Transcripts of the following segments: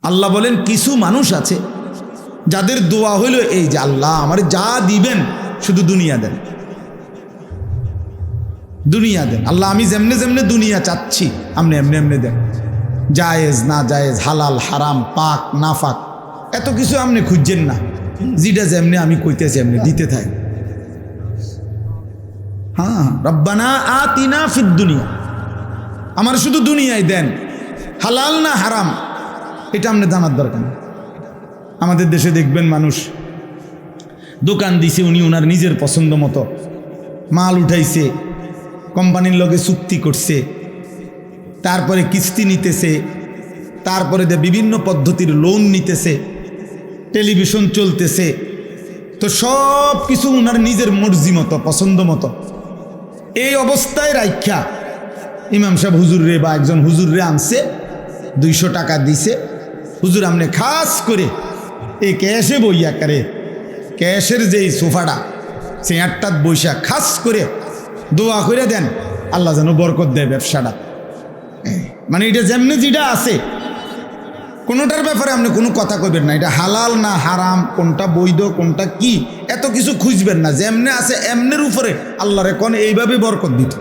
আল্লাহ বলেন কিছু মানুষ আছে যাদের দোয়া হইল এই যে আল্লাহ আমার যা দিবেন শুধু দুনিয়া দেন, দুনিয়া দেন আল্লাহ, আমি যেমনে যেমনে দুনিয়া চাচ্ছি আপনি এমনি এমনি দেন, জায়েজ না জায়েজ, হালাল হারাম, পাক না পাক এত কিছু আপনি খুঁজছেন না, যেটা যেমনি আমি কইতেছি এমনি দিতে থাক। হ্যাঁ, রব্বানা আতিনা ফিদ দুনিয়া, আমার শুধু দুনিয়ায় দেন, হালাল না হারাম এটা আপনি জানার দরকার নেই। আমাদের দেশে দেখবেন মানুষ দোকান দিছে, উনি ওনার নিজের পছন্দ মতো মাল উঠাইছে, কোম্পানির লগে চুক্তি করছে, তারপরে কিস্তি নিতেছে, তারপরে বিভিন্ন পদ্ধতির লোন নিতেছে, টেলিভিশন চলতেছে, তো সব কিছু ওনার নিজের মর্জি মতো পছন্দ মতো। এই অবস্থায় রাইখা ইমাম সাহেব হুজুররে বা একজন হুজুররে আনছে, 200 টাকা দিছে, হুজুর আপনি খাস করে এই ক্যাশে বইয়া করে ক্যাশের যেই সোফাটা চেয়ারটাত বইসা খাস করে দোয়া করে দেন আল্লাহ যেন বরকত দেয় ব্যবসাটা। মানে এটা যেমনি যেটা আছে কোনোটার ব্যাপারে আপনি কোনো কথা কইবেন না, এটা হালাল না হারাম, কোনটা বৈধ কোনটা কি এত কিছু খুঁজবেন না, যেমনে আছে এমনের উপরে আল্লাহরে কোন এইভাবে বরকত দিত।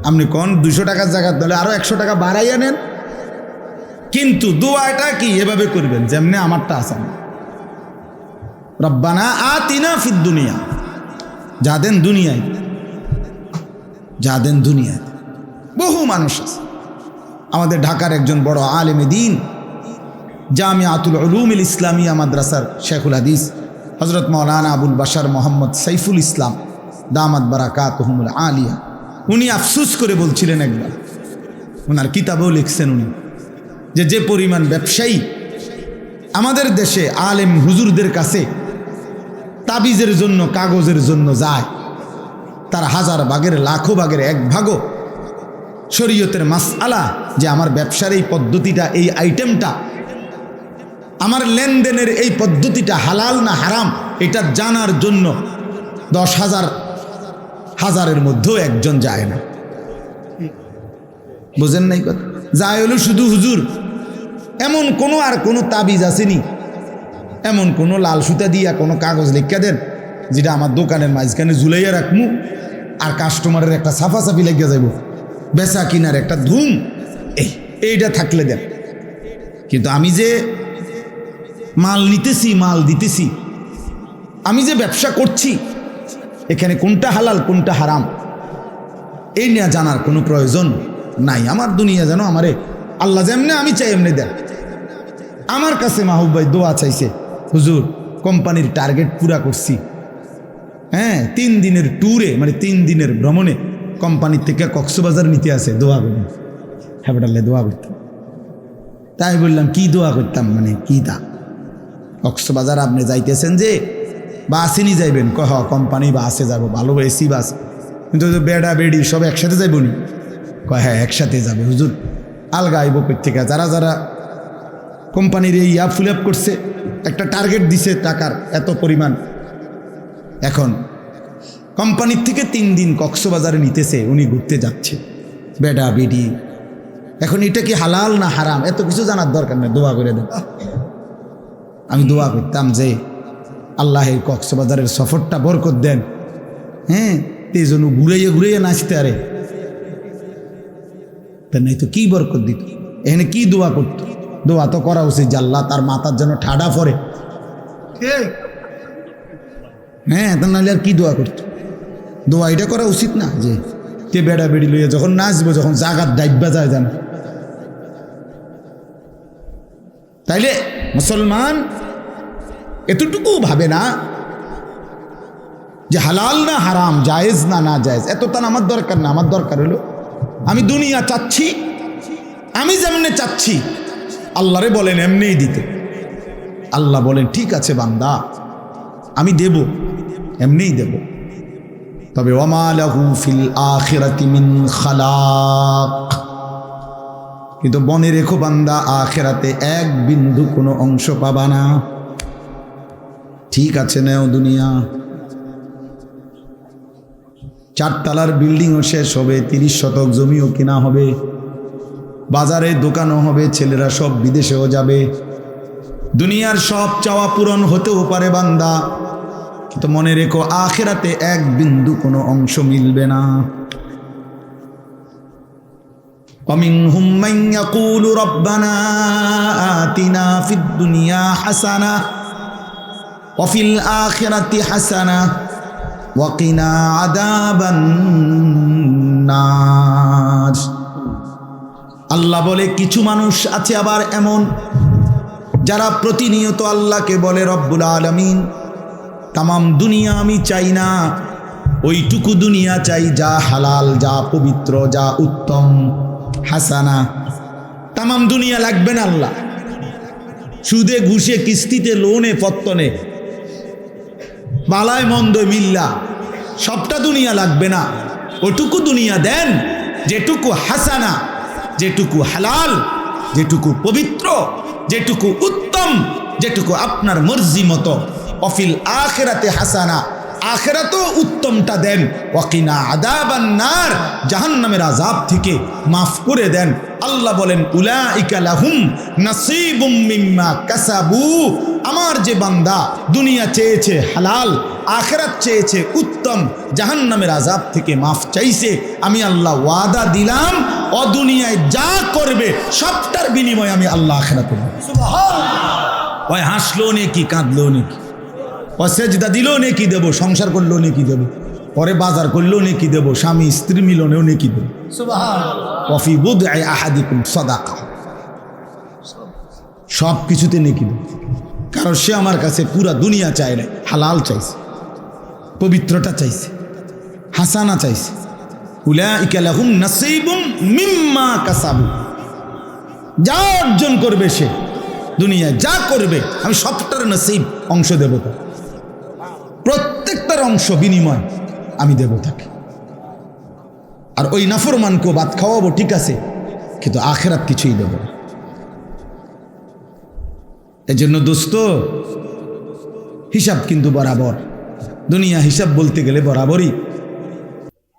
আপনি কোন 200 টাকার জায়গা দিলে আরো 100 টাকা বাড়াইয়া নেন, কিন্তু দোয়াটা কি এভাবে করবেন যেমনে আমারটা আছে। রব্বানা আতিনা ফিদ দুনিয়া, যা দেন দুনিয়ায়, যা দেন দুনিয়ায়। বহু মানুষ আছে। আমাদের ঢাকার একজন বড় আলেমে দ্বীন, জামিয়াতুল উলুমিল ইসলামিয়া মাদ্রাসার শেখুল হাদিস হযরত মাওলানা আবুল বাশার মোহাম্মদ সাইফুল ইসলাম দামাত বারাকাতুহুমুল আলিয়া, উনি আফসোস করে বলছিলেন, একবার ওনার কিতাবেও লিখছেন উনি, যে পরিমাণ ব্যবসায়ী আমাদের দেশে আলেম হুজুরদের কাছে তাবিজের জন্য কাগজের জন্য যায়, তার 1000 ভাগের লাখো ভাগের 1 ভাগও শরীয়তের মাসআলা, যে আমার ব্যবসার এই পদ্ধতিটা, এই আইটেমটা, আমার লেনদেনের এই পদ্ধতিটা হালাল না হারাম এটা জানার জন্য 10,000 হাজারের মধ্যেও একজন যায় না। বুঝেন নাই কথা? যায় হলো শুধু হুজুর, এমন কোনো আর কোনো তাবিজ আসেনি, এমন কোনো লাল সুতা দিয়া কোনো কাগজ লিখা দেন যেটা আমার দোকানের মাঝখানে ঝুলাইয়া রাখমু আর কাস্টমারের একটা সাফাসাফি লেগে যাইব, বেচা কিনার একটা ধুম, এইটা থাকলে দেন। কিন্তু আমি যে মাল নিতেছি, মাল দিতেছি, আমি যে ব্যবসা করছি, এখানে কোনটা হালাল কোনটা হারাম এই নিয়ে জানার কোনো প্রয়োজন নাই। আমার দুনিয়া যেন আমারে আল্লাহ যেমনে আমি চাই এমনি দেন। আমার কাছে মাহবুব ভাই দোয়া চাইছে, হুজুর কোম্পানির টার্গেট পুরা করছি, হ্যাঁ 3 দিনের ট্যুরে, মানে 3 দিনের ভ্রমণে কোম্পানির থেকে কক্সবাজার নিতে আসে, দোয়া করুন। হ্যাঁ বেটালে দোয়া করতাম। তাই বললাম কি দোয়া করতাম, মানে কি তা কক্সবাজার আপনি যাইতেছেন যে বাসে নিয়ে যাইবেন? কহ কোম্পানি বাসে যাব, ভালো এসি বাস, কিন্তু বেড়া বেড়ি সব একসাথে যাইব নি? কয় হ্যাঁ একসাথে যাবে হুজুর। আলগা আইব থেকে যারা যারা কোম্পানির এই ফুল আপ করছে, একটা টার্গেট দিছে টাকার এত পরিমাণ, এখন কোম্পানির থেকে 3 দিন কক্সবাজারে নিতেছে, উনি ঘুরতে যাচ্ছে, বেডা বেডি। এখন এটা কি হালাল না হারাম এত কিছু জানার দরকার নেই, দোয়া করে দেন। আমি দোয়া করতাম যে আল্লাহের কক্সবাজারের সফরটা বরকত দেন, হ্যাঁ এই জন্য ঘুরাইয়া ঘুরাইয়া নাচতে আরে নাই তো কি বরকত দিত, এখানে কি দোয়া করতো? দোয়া তো করা উচিত যে আল্লাহ তার মাথার যেন ঠাডা পড়ে, হ্যাঁ তা নাহলে আর কি দোয়া করতো? দোয়া এটা করা উচিত না যে কে বেড়া বেড়ি লইয়া যখন নাচবো, যখন জাগাত ডাইবা যায় জানো। তাইলে মুসলমান এতটুকু ভাবে না যে হালাল না হারাম, জায়েজ না না জায়েজ, এত তার আমার দরকার না। আমার দরকার হলো আমি দুনিয়া চাচ্ছি, আমি যেমনে চাচ্ছি আল্লাহরে বলেন এমনিই দিতে। আল্লাহ বলেন ঠিক আছে বান্দা আমি দেব, এমনিই দেব, তবে ওয়ামা লাহু ফিল আখিরাতি মিন খালাক, কিন্তু মনে রেখো বান্দা আখিরাতে 1 বিন্দু কোনো অংশ পাবা না। ঠিক আছে নেও দুনিয়া, 4 তলার বিল্ডিংও শেষ হবে, 30 শতক জমিও কিনা হবে, বাজারে দোকানও হবে, ছেলেরা সব বিদেশেও যাবে, দুনিয়ার সব চাওয়া পূরণ হতেও পারে বান্দা, কিন্তু মনে রেখো আখিরাতে এক বিন্দু কোনো অংশ মিলবে না। ومنهم من يقول ربنا آتنا في الدنيا حسنة وفي الآخرة حسنة وقنا عذاب النار। আল্লাহ বলে কিছু মানুষ আছে আবার এমন যারা প্রতিনিয়ত আল্লাহকে বলে রব্বুল আলামিন তামাম দুনিয়া আমি চাই না, ওইটুকু দুনিয়া চাই যা হালাল, যা পবিত্র, যা উত্তম। হাসানা, তামাম দুনিয়া লাগবে না আল্লাহ, সুদে ঘুষে কিস্তিতে লোনে পত্তনে বালায় মন্দ মিল্লা সবটা দুনিয়া লাগবে না, ওটুকু দুনিয়া দেন যেটুকু হাসানা, যেটুকু হালাল, যেটুকু পবিত্র, যেটুকু উত্তম, যেটুকু আপনার মর্জি মতো। অফিল আখিরাতে হাসানা, আখিরাতেও উত্তমটা দেন। ওয়াকিনা আযাবান নার, জাহান্নামের আযাব থেকে মাফ করে দেন। আল্লাহ বলেন উলাইকা লাহুম নাসীবুম মিম্মা কাসাবু। আমার যে বান্দা দুনিয়া চেয়েছে হালাল, আখিরাত চেয়েছে উত্তম, জাহান্নামের আযাব থেকে মাফ চাইছে, আমি আল্লাহ ওয়াদা দিলাম ও দুনিয়ায় যা করবে সবটার বিনিময়ে আমি আল্লাহ আখিরাতে দেব। সুবহানাল্লাহ। ওই হাসলো নাকি কাঁদলো নাকি, ও সেজদা দিল নেকি দেব, সংসার করলো নেকি দেব, পরে বাজার করলো নেকি দেব, স্বামী স্ত্রী মিলনেও নেকি দেব। সুবহানাল্লাহ। ওয়া ফি বুদ'i আহাদিকুম সাদাকা, সব কিছুতে নেকি দেব। কারণ সে আমার কাছে পুরা দুনিয়া চায় না, হালাল চাইছে, পবিত্রতা চাইছে, হাসানা চাইছে। উলাইকা লাহুম নাসীবুম মিম্মা কাসাবু, যা অর্জন করবে সে দুনিয়া যা করবে আমি সবটার নসিব অংশ দেব, প্রত্যেকটার অংশ বিনিময় আমি দেব তাকে। আর ওই নাফরমানকেও ভাত খাওয়াবো ঠিক আছে, কিন্তু আখিরাত কিছুই দেব না। এই জন্য দোস্ত হিসাব কিন্তু বরাবর, দুনিয়া হিসাব বলতে গেলে বরাবরই।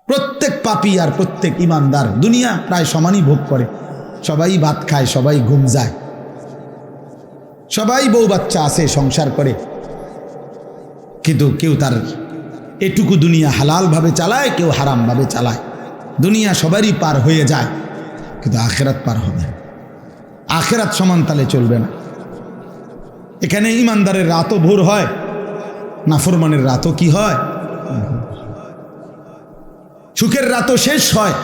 প্রত্যেক পাপী আর প্রত্যেক ইমানদার দুনিয়া প্রায় সমানই ভোগ করে, সবাই ভাত খায়, সবাই ঘুম যায়, সবাই বউ বাচ্চা আছে, সংসার করে, কিন্তু কেউ তার এটুকু দুনিয়া হালালভাবে চালায়, কেউ হারামভাবে চালায়। দুনিয়া সবারই পার হয়ে যায়, কিন্তু আখিরাত পার হবে না, আখিরাত সমান তালে চলবে না। এখানে ইমানদারের রাতও ভোর হয়, নাফরমানের রাতও কি হয়, সুখের রাতও শেষ হয়,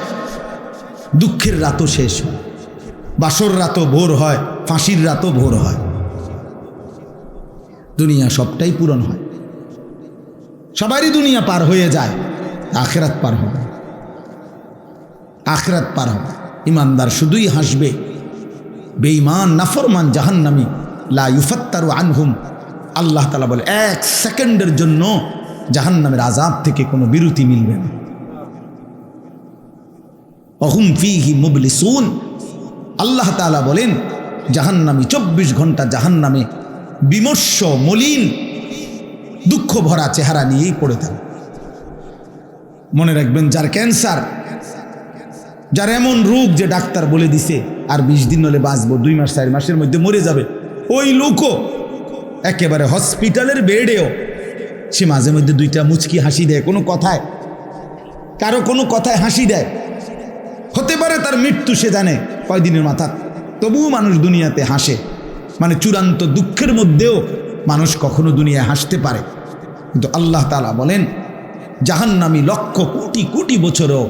দুঃখের রাতও শেষ হয়, বাসর রাতও ভোর হয়, ফাঁসির রাতও ভোর হয়। দুনিয়া সবটাই পূরণ হয়, সবারই দুনিয়া পার হয়ে যায়, আখিরাত পার হবে, আখিরাত পার হবে। ইমানদার শুধুই হাসবে, বেঈমান নাফরমান জাহান্নামী লা ইউফাত্তারু আনহুম, আল্লাহ তাআলা বলে এক সেকেন্ডের জন্য জাহান্নামের আযাব থেকে কোনো বিরতি মিলবে না। ওয়াহুম ফীহি মুবলিসুন, আল্লাহ তাআলা বলেন জাহান্নামী 24 ঘন্টা জাহান্নামে বিমর্ষ মলিন দুঃখ ভরা চেহারা নিয়েই পড়ে থাকে। মনে রাখবেন যার ক্যান্সার, যার এমন রোগ যে ডাক্তার বলে দিছে আর 20 দিন হলে বাঁচবো, 2 মাস 4 মাসের মধ্যে মরে যাবে, ওই লোকও একেবারে হসপিটালের বেডেও সে মাঝে মধ্যে 2টা মুচকি হাসি দেয়, কোনো কথায়, কারো কোনো কথায় হাসি দেয়। হতে পারে তার মৃত্যু সে জানে কয়দিনের মাথা, তবুও মানুষ দুনিয়াতে হাসে। মানে চূড়ান্ত দুঃখের মধ্যেও মানুষ কখনো দুনিয়ায় হাসতে পারে। কিন্তু আল্লাহ তাআলা বলেন জাহান্নামী লক্ষ কোটি কোটি বছরও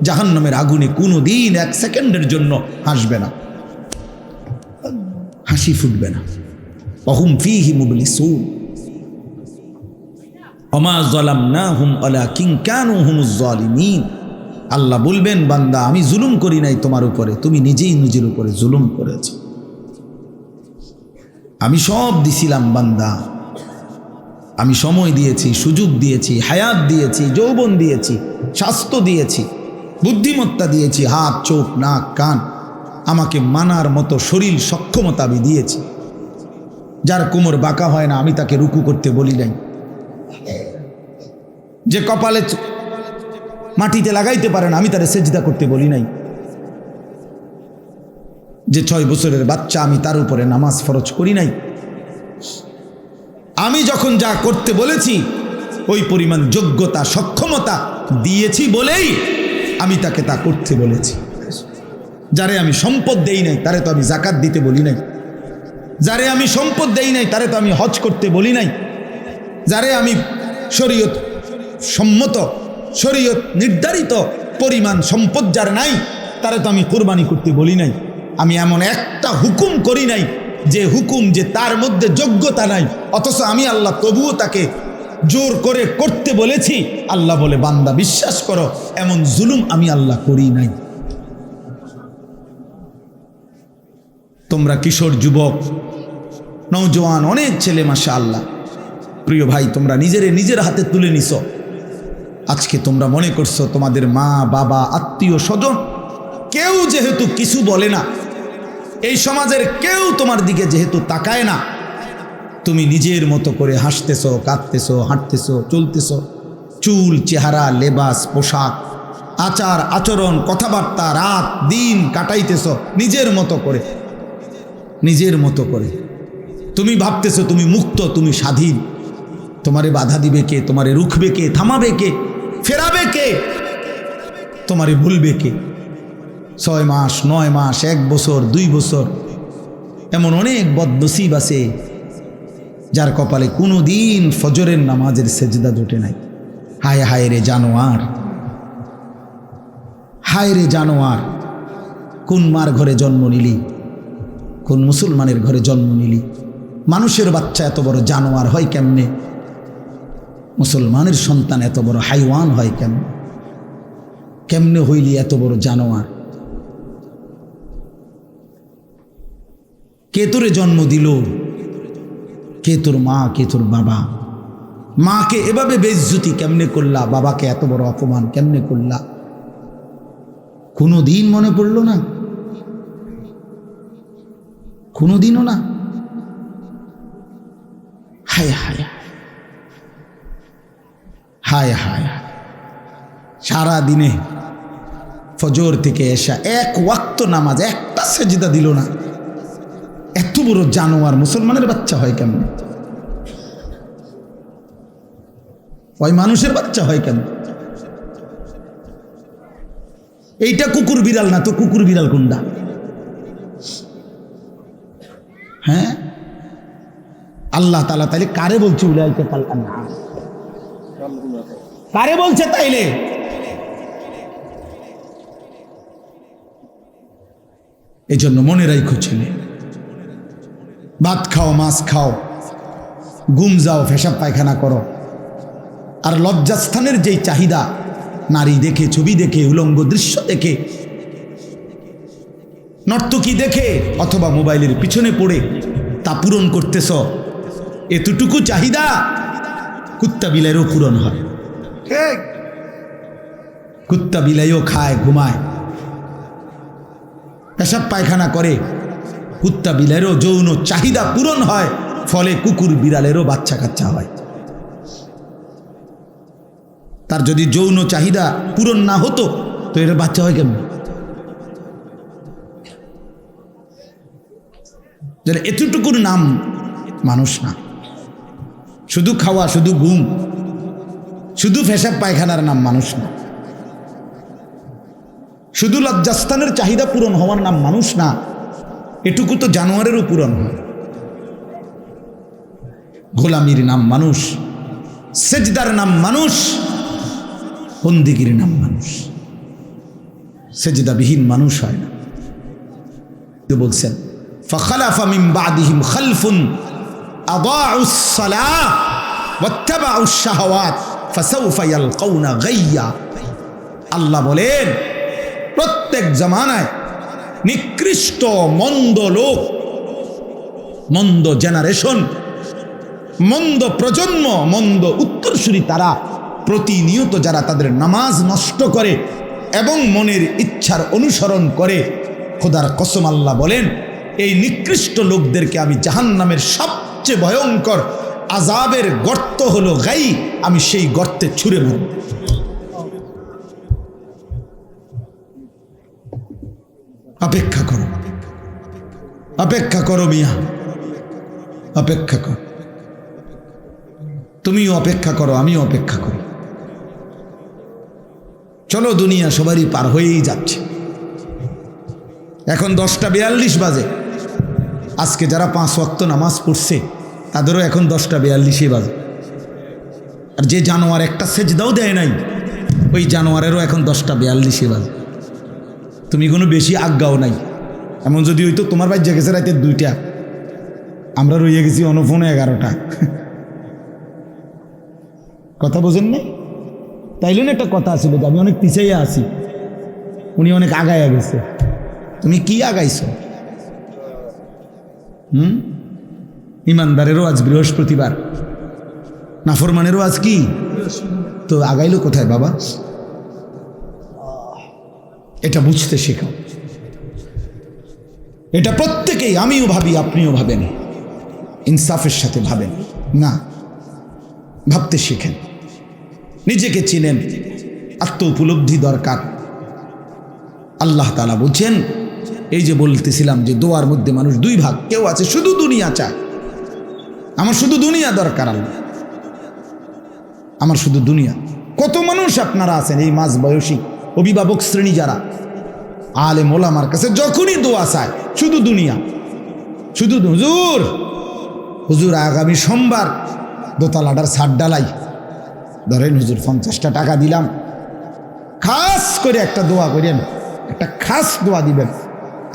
জাহান্নামের আগুনে কোনো দিন 1 সেকেন্ডের জন্য হাসবে না, হাসি ফুটবে না। ওয়াহুম ফীহি মুবলিসুন ওমা যালামনাহুম ওয়ালাকিন কানু হুমুজ জালিমিন। আল্লাহ বলবেন বান্দা আমি জুলুম করি নাই তোমার উপরে, তুমি নিজেই নিজের উপরে জুলুম করেছো। আমি সব দিছিলাম বান্দা, আমি সময় দিয়েছি, সুযোগ দিয়েছি, হায়াত দিয়েছি, যৌবন দিয়েছি, স্বাস্থ্য দিয়েছি, বুদ্ধিমত্তা দিয়েছি, হাত চোখ নাক কান, আমাকে মানার মতো শরীর সক্ষমতা আমি দিয়েছি। যার কোমর বাঁকা হয় না আমি তাকে রুকু করতে বলি নাই, যে কপালে মাটিতে লাগাইতে পারে না আমি তারে সেজদা করতে বলি নাই। যে 6 বছরের বাচ্চা, আমি তার উপরে নামাজ ফরজ করি নাই। আমি যখন যা করতে বলেছি ওই পরিমাণ যোগ্যতা সক্ষমতা দিয়েছি বলেই আমি তাকে তা করতে বলেছি। যারে আমি সম্পদ দেই নাই তারে তো আমি জাকাত দিতে বলি নাই, যারে আমি সম্পদ দেই নাই তারে তো আমি হজ করতে বলি নাই, যারে আমি শরীয়ত সম্মত শরীয়ত নির্ধারিত পরিমাণ সম্পদ যার নাই তারে তো আমি কুরবানি করতে বলি নাই। আমি এমন একটা হুকুম করি নাই যে হুকুম যে তার মধ্যে যোগ্যতা নাই, অথচ আমি আল্লাহ তবুও তাকে জোর করে করতে বলেছি। আল্লাহ বলে, বান্দা বিশ্বাস করো, এমন জুলুম আমি আল্লাহ করি নাই। তোমরা কিশোর যুবক নওজোয়ান অনেক ছেলে, মাশাআল্লাহ, প্রিয় ভাই, তোমরা নিজের হাতে তুলে নিছো। আজকে তোমরা মনে করছো তোমাদের মা বাবা আত্মীয় স্বজন কেউ যেহেতু কিছু বলে না, এই সমাজের কেউ তোমার দিকে যেহেতু তাকায় না, তুমি নিজের মতো করে হাসতেছো, কাঁদতেছো, হাঁটতেছো, চলতেছো, চুল, চেহারা, লেবাস, পোশাক, আচার আচরণ, কথাবার্তা, রাত দিন কাটাইতেছো নিজের মতো করে, নিজের মতো করে। তুমি ভাবতেছো তুমি মুক্ত, তুমি স্বাধীন। তোমারে বাধা দিবে কে? তোমারে রুখবে কে? থামাবে কে? ফেরাবে কে? তোমারে ভুলবে কে? 6 মাস, 9 মাস, 1 বছর, 2 বছর, এমন অনেক বদনসিব আছে যার কপালে কোনো দিন ফজরের নামাজের সেজদা জোটে নাই। হায় হায় রে জানোয়ার, হায় রে জানোয়ার, কোন মার ঘরে জন্ম নিলি, কোন মুসলমানের ঘরে জন্ম নিলি? মানুষের বাচ্চা এত বড় জানোয়ার হয় কেমনে? মুসলমানের সন্তান এত বড় হাইওয়ান হয় কেমনে? কেমনে হইলি এত বড় জানোয়ার? কে তোরে জন্ম দিল? কে তোর মা, কে তোর বাবা? মাকে এভাবে বেইজ্জতি কেমনে করলা? বাবাকে এত বড় অপমান কেমনে করলা? কোনো দিন মনে পড়ল না? কোনো দিনও না? হায় হায় হায় হায়, সারা দিনে ফজর থেকে এসা 1 ওয়াক্ত নামাজ, একটা সেজদা দিল না। এত বড় জানোয়ার মুসলমানের বাচ্চা হয় কেমন? ওই মানুষের বাচ্চা হয় কেন? এইটা কুকুর বিড়াল না তো, কুকুর বিড়াল কোনটা? হ্যাঁ, আল্লাহ তাআলা তাইলে কারে বলছে? উলাইকা কাল আনআম, কারে বলছে তাইলে? এই জন্য মনে রাখো ছেলে, ভাত খাও, মাছ খাও, ঘুম যাও, পেশাব পায়খানা করো, আর লজ্জাস্থানের যেই চাহিদা, নারী দেখে, ছবি দেখে, উলঙ্গ দৃশ্য দেখে, নর্তকী দেখে, অথবা মোবাইলের পিছনে পড়ে তা পূরণ করতেছ, এতটুকু চাহিদা কুত্তা বিলাইও পূরণ হয়। ঠিক, কুত্তা বিলাইও খায়, ঘুমায়, পেশাব পায়খানা করে, কুত্তা বিলাইয়েরও যৌন চাহিদা পূরণ হয়, ফলে কুকুর বিড়ালেরও বাচ্চা কাচ্চা হয়। তার যদি যৌন চাহিদা পূরণ না হতো তো এর বাচ্চা হয় কেমন? এতটুকুর নাম মানুষ না। শুধু খাওয়া, শুধু ঘুম, শুধু পেশাব পায়খানার নাম মানুষ না। শুধু লজ্জাস্থানের চাহিদা পূরণ হওয়ার নাম মানুষ না। এটুকু তো জানোয়ারেরও পূরণ হয়। গোলামির নাম মানুষ, সেজদার নাম মানুষ, বন্দিগির নাম মানুষ। সেজদাবিহীন মানুষ হয় না। তো বলছেন, ফাখালাফা মিন বাদিহিম খালফুন আদাউস সালাহ ওয়াত্তাবাউশ শাহাওয়াত ফাসাউফা ইয়ালকাউনা গাইয়া। আল্লাহ বলেন, প্রত্যেক জামানায় নিকৃষ্ট মন্দ লোক, মন্দ জেনারেশন, মন্দ প্রজন্ম, মন্দ উত্তরসূরি, তারা প্রতিনিয়ত যারা তাদের নামাজ নষ্ট করে এবং মনের ইচ্ছার অনুসরণ করে, খোদার কসম আল্লাহ বলেন, এই নিকৃষ্ট লোকদেরকে আমি জাহান্নামের সবচেয়ে ভয়ঙ্কর আযাবের গর্ত হলো গাই, আমি সেই গর্তে ছুঁড়ে মারব। অপেক্ষা করো, অপেক্ষা করো মিয়া, অপেক্ষা কর। তুমিও অপেক্ষা করো, আমিও অপেক্ষা করি। চলো, দুনিয়া সবারই পার হয়েই যাচ্ছে। এখন 10টা 42 বাজে। আজকে যারা 5 ওয়াক্ত নামাজ পড়ছে তাদেরও এখন 10টা 42 বাজে। আর যে জানোয়ার একটা সেজদাও দেয় নাই, ওই জানোয়ারেরও এখন 10টা 42 বাজে। তুমি কোনো বেশি আজ্ঞাও নাই। এমন যদি হইতো তোমার ভাই জেগেছে রাতে 2টা, আমরা রইয়ে গেছি অনফোনে 11টা। কথা বোঝেন না? তাইলে না একটা কথা আছে, আমি অনেক পিছিয়ে আছি, উনি অনেক আগায় গেছে। তুমি কি আগাইছো? ইমানদারেরও আজ বৃহস্পতিবার, নাফরমানেরও আজ কি? তো আগাইলো কোথায় বাবা? এটা বুঝতে শেখাও। এটা প্রত্যেকেই, আমিও ভাবি, আপনিও ভাবেন, ইনসাফের সাথে ভাবেন না, ভাবতে শিখেন, নিজেকে চিনেন, আত্ম উপলব্ধি দরকার। আল্লাহ তাআলা বলছেন, এই যে বলতেছিলাম যে দোয়ার মধ্যে মানুষ 2 ভাগ। কেউ আছে শুধু দুনিয়া চায়, আমার শুধু দুনিয়া দরকার, আল্লাহ আমার শুধু দুনিয়া। কত মানুষ আপনারা আছেন এই মাঝ বয়সী অভিভাবক শ্রেণী যারা আলেম ওলামার কাছে যখনই দোয়া চায় শুধু দুনিয়া, শুধু হুজুর, হুজুর আগামী সোমবার দোতলাটার ছাদ ডালাই, ধরেন হুজুর 50টা টাকা দিলাম, খাস করে একটা দোয়া করেন, একটা খাস দোয়া দিবেন,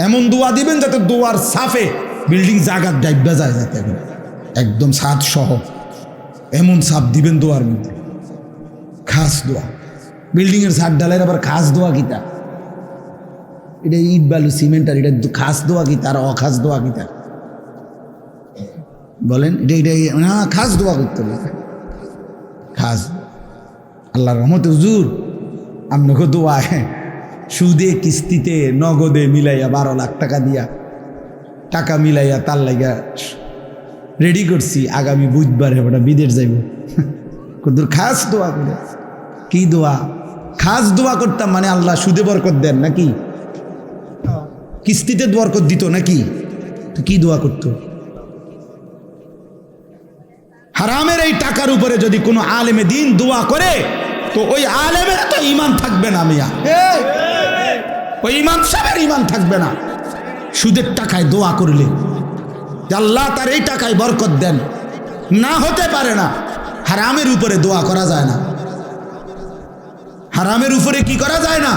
এমন দোয়া দিবেন যাতে দোয়ার সাফে বিল্ডিং জায়গার ডাইবা যায়, যাতে একদম ছাদ সহ এমন সাপ দিবেন দোয়ার মধ্যে, খাস দোয়া। বিল্ডিংয়ের ছাদ ডালের আবার খাস দোয়া কিতা? এটা ইট বালু সিমেন্ট, আর এটা খাস দোয়া কিতা আর অখাস দোয়া কিতা বলেন? এটা না, খাস দোয়া করতে হবে, খাস। আল্লাহর রহমতে হুজুর আপনাকে দোয়া সুদে কিস্তিতে নগদে মিলাইয়া 12 লাখ টাকা দিয়া টাকা মিলাইয়া তার লাগা রেডি করছি, আগামী বুধবারে ওটা বিদেশ যাইব। কদ্দুর খাস দোয়া করে। কি দোয়া? খাস দোয়া করতাম মানে আল্লাহ সুদে বরকত দেন নাকি? কিস্তিতে বরকত দিত নাকি? তো কি দোয়া করতো? হারামের এই টাকার উপরে যদি কোনো আলেমে দিন দোয়া করে তো ওই আলেমের তো ঈমান থাকবে না মিয়া, ওই ইমাম সাহেবের ঈমান থাকবে না। সুদের টাকায় দোয়া করলে আল্লাহ তার এই টাকায় বরকত দেন, না হতে পারে না। হারামের উপরে দোয়া করা যায় না, হারামের উপরে কি করা যায় না।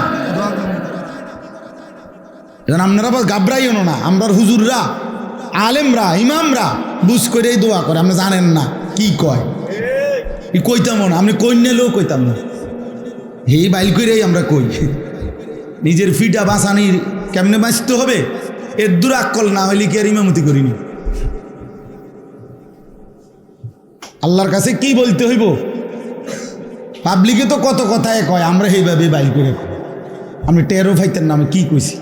আপনারা বল গাবরাইও না, আমরা হুজুররা আলেমরা ইমামরা বুঝ করেই দোয়া করে, আপনি জানেন না কি কয়, কইতাম না, আপনি কই নিলেও কইতাম না, এই বাইল করেই আমরা কই। নিজের ফিটা বাঁচানির কেমনে বাঁচতে হবে এর দূর আকল না হইলে কি আর ইমামতি করিনি। আল্লাহর কাছে কি বলতে হইব? পাবলিকে তো কত কথায় কয়, আমরা এইভাবে বাইল করে কই। আমি টেরো ফাইতের নামে কি কইছি?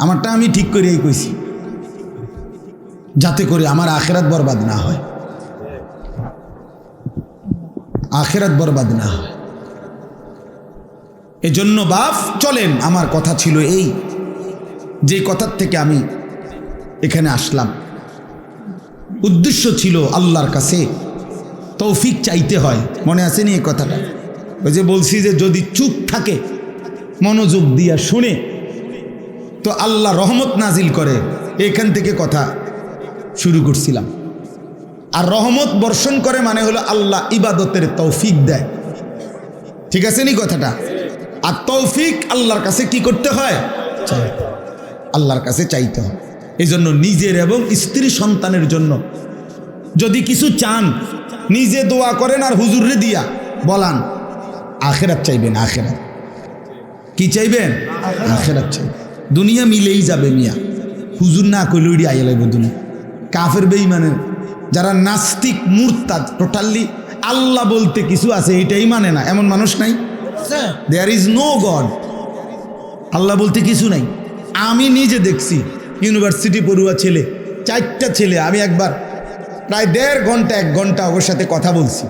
আমারটা আমি ঠিক করেই কইছি, যাতে করে আমার আখেরাত বরবাদ না হয়, আখেরাত বরবাদ না হয়। এজন্য বাপ চলেন, আমার কথা ছিল এই, যে কথার থেকে আমি এখানে আসলাম, উদ্দেশ্য ছিল আল্লাহর কাছে তৌফিক চাইতে হয়। মনে আছে নি এই কথাটা? ওই যে বলছি যে যদি চুপ থাকে, মনোযোগ দিয়া শুনে, তো আল্লাহ রহমত নাজিল করে। এখান থেকে কথা শুরু করছিলাম। আর রহমত বর্ষণ করে মানে হলো আল্লাহ ইবাদতের তৌফিক দেয়, ঠিক আছে নি কথাটা? আর তৌফিক আল্লাহর কাছে কি করতে হয়? আল্লাহর কাছে চাইতে হয়। এই জন্য নিজের এবং স্ত্রী সন্তানের জন্য যদি কিছু চান, নিজে দোয়া করেন আর হুজুরে দিয়া বলান, আখেরাত চাইবেন। আখেরাত কি চাইবেন? আখেরাত চাইবেন। দুনিয়া মিলেই যাবে মিয়া, হুজুর না কইলে ওইটি আইয়া লাগবে দুনিয়া। কাফের বেঈমানের যারা নাস্তিক মুরতাদ, টোটালি আল্লাহ বলতে কিছু আছে এটাই মানে না, এমন মানুষ নাই? দেয়ার ইজ নো গড, আল্লাহ বলতে কিছু নাই। আমি নিজে দেখছি ইউনিভার্সিটি পড়ুয়া ছেলে, 4টা ছেলে, আমি একবার প্রায় 1.5 ঘন্টা 1 ঘন্টা ওর সাথে কথা বলছি।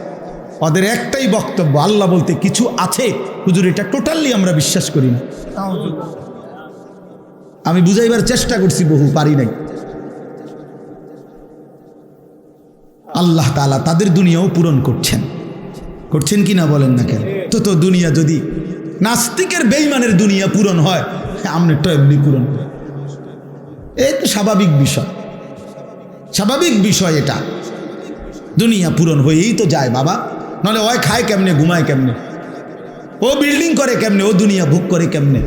ওদের একটাই বক্তব্য, আল্লাহ বলতে কিছু আছে হুজুর, এটা টোটালি আমরা বিশ্বাস করি না। আমি বুঝাইবার চেষ্টা করছি, বহু পারি নাই। আল্লাহ তাআলা তাদের দুনিয়াও পূরণ করছেন কি না বলেন না কেন? তো দুনিয়া যদি নাস্তিকের বেঈমানের দুনিয়া পূরণ হয়, আমনেরটা এমনি পূরণ হয়। এই তো স্বাভাবিক বিষয় এটা। দুনিয়া পূরণ হয়েই তো যায় বাবা, নাহলে ওই খায় কেমনে, ঘুমায় কেমনে, ও বিল্ডিং করে কেমনে, ও দুনিয়া ভোগ করে কেমনে?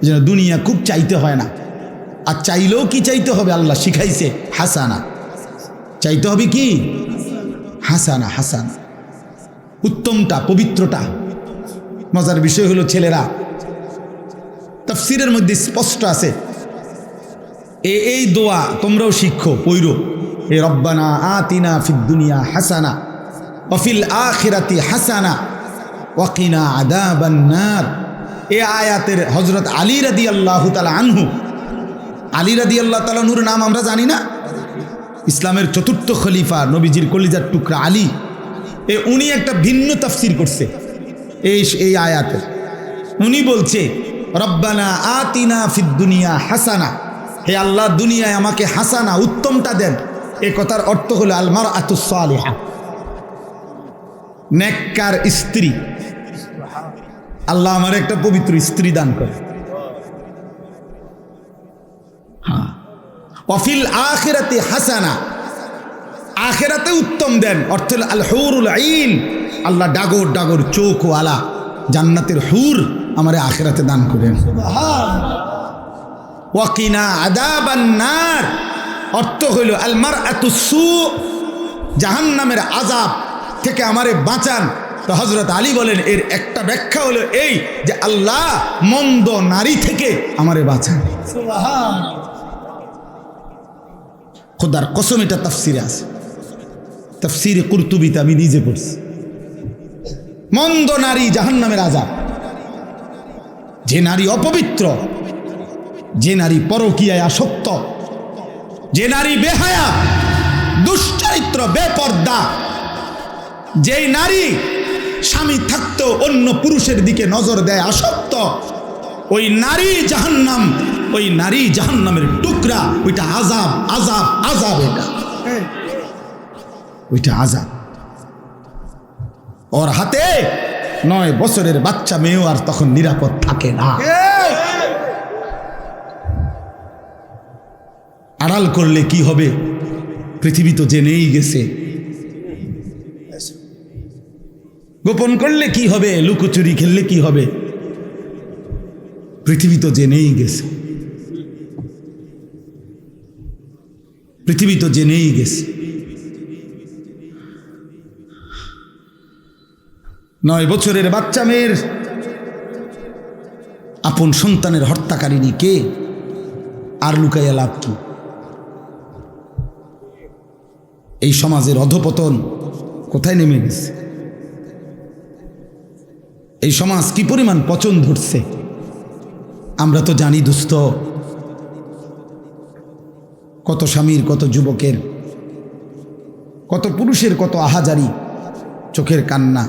যেন দুনিয়া খুব চাইতে হয় না, আর চাইলেও কি চাইতে হবে? আল্লাহ শিখাইছে হাসানা, চাইতে হবে কি? হাসানা, উত্তমটা, পবিত্রটা। মজার বিষয় হলো ছেলেরা, তাফসীরের মধ্যে স্পষ্ট আছে, এই দোয়া তোমরাও শিক্ষো, পইরো। এ রব্বানা আতিনা ফিদ দুনিয়া হাসানা ওয়া ফিল আখিরাতি হাসানা ওয়া কিনা আযাবান নার। এই আয়াতের হযরত আলী রাদিয়াল্লাহু তাআলা আনহু, আলী রাদিয়াল্লাহু তাআলা আনহুর নাম আমরা জানি না? ইসলামের চতুর্থ খলিফা, নবীজির কলিজার টুকরা আলী, উনি একটা ভিন্ন তাফসীর করছে এই আয়াতের। উনি বলছে রব্বানা আতিনা ফিদ দুনিয়া হাসানা, হে আল্লাহ দুনিয়ায় আমাকে হাসানা, উত্তমটা দেন। এই কথার অর্থ হলো আল মারআতুস সালিহা, নেককার স্ত্রী। আল্লাহ আমার একটা পবিত্র স্ত্রী দান করে। হ্যাঁ, ওয়াফিল আখিরাতি হাসানা, আখিরাতে উত্তম দেন। অর্থ হলো আল হুরুল আইন, আল্লাহ ডাগর ডাগর চোখ ওয়ালা জান্নাতের হুর আমারে আখিরাতে দান করেন। ওয়া কিনা আযাবান নার, অর্থ হইল আল মারআতুস সু, জাহান্নামের আযাব থেকে আমারে বাঁচান। তো হযরত আলী বলেন এর একটা ব্যাখ্যা হলো এই যে আল্লাহ মন্দ নারী থেকে আমারে বাঁচান। সুবহানাল্লাহ, খোদার কসম এটা তাফসীরে আছে, তাফসীরে কুরতুবিতে আমি নিজে পড়ছি। মন্দ নারী জাহান্নামের আযাব, যে নারী অপবিত্র, যে নারী পরকীয়ায় আসক্ত, যে নারী বেহায়া, দুশ্চরিত্র, বেপর্দা, যেই নারী স্বামী থাকতেও অন্য পুরুষের দিকে নজর দেয়, আসক্ত, ওই নারী জাহান্নাম, ওই নারী জাহান্নামের টুকরা। ওইটা আযাব, আযাব, আযাব, ওইটা আযাব। ওর হাতে 9 বছরের বাচ্চা মেয়েও আর তখন নিরাপদ থাকে না। আড়াল করলে কি হবে? পৃথিবী তো জেনেই গেছে। গোপন করলে কি হবে? লুকোচুরি খেললে কি হবে? পৃথিবী তো জেনেই গেছে, পৃথিবী তো জেনেই গেছে। 9 বছরের বাচ্চা মেয়ের আপন সন্তানের হত্যাকারিনী কে? আর লুকাইয়া লাভ কি? এই সমাজের অধপতন কোথায় নেমে গেছে? এই সমাজ কি পরিমাণ পচন ধরছে আমরা তো জানি দোস্ত। কত স্বামীর, কত যুবকের, কত পুরুষের কত আহাজারি, চোখের কান্না,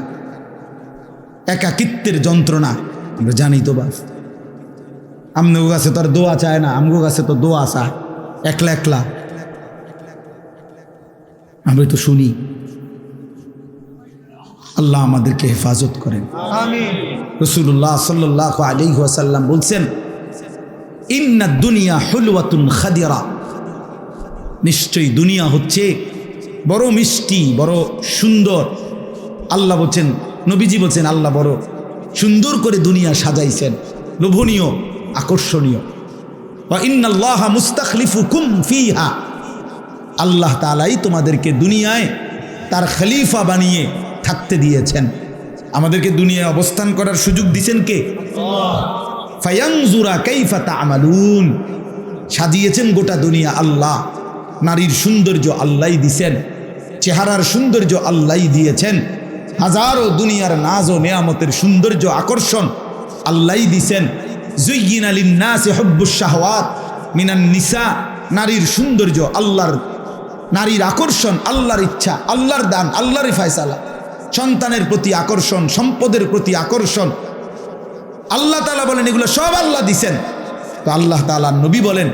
একাকিত্বের যন্ত্রণা আমরা জানি তো। বাস আমগো কাছে তো আর দোয়া চায় না, আমগো কাছে তো দোয়া চায় একলা একলা। আমরা তো শুনি। আল্লাহ আমাদেরকে হেফাজত করেন, আমিন। রাসূলুল্লাহ সাল্লাল্লাহু আলাইহি ওয়াসাল্লাম বলছেন ইন্না দুনিয়া হুলওয়াতুন খাদিরা, নিশ্চয়ই দুনিয়া হচ্ছে বড় মিষ্টি, বড় সুন্দর। আল্লাহ বলছেন, নবীজি বলছেন আল্লাহ বড় সুন্দর করে দুনিয়া সাজাইছেন, লোভনীয়, আকর্ষণীয়। ওয়া ইন্নাল্লাহা মুস্তাখলিফুকুম ফিহা, আল্লাহ তাআলাই তোমাদেরকে দুনিয়ায় তার খলিফা বানিয়ে থাকতে দিয়েছেন। আমাদেরকে দুনিয়ায় অবস্থান করার সুযোগ দিয়েছেন কে? আল্লাহ। ফায়ানজুরা কাইফা তা'মালুন, সাজিয়েছেন গোটা দুনিয়া আল্লাহ। নারীর সৌন্দর্য আল্লাহই দিয়েছেন, চেহারার সৌন্দর্য আল্লাহই দিয়েছেন, হাজারো দুনিয়ার নাজ ও নেয়ামতের সৌন্দর্য আকর্ষণ আল্লাহই দিয়েছেন। যুয়্যিনা লিন-নাসি হুব্বুশ শাহওয়াত মিনান নিসা, নারীর সৌন্দর্য আল্লাহর, নারীর আকর্ষণ আল্লাহর ইচ্ছা, আল্লাহর দান, আল্লাহরই ফয়সালা। সন্তানের প্রতি আকর্ষণ, সম্পদের প্রতি আকর্ষণ, আল্লাহ তাআলা বলেন এগুলো সব আল্লাহ দিছেন। তো আল্লাহ তাআলার নবী বলেন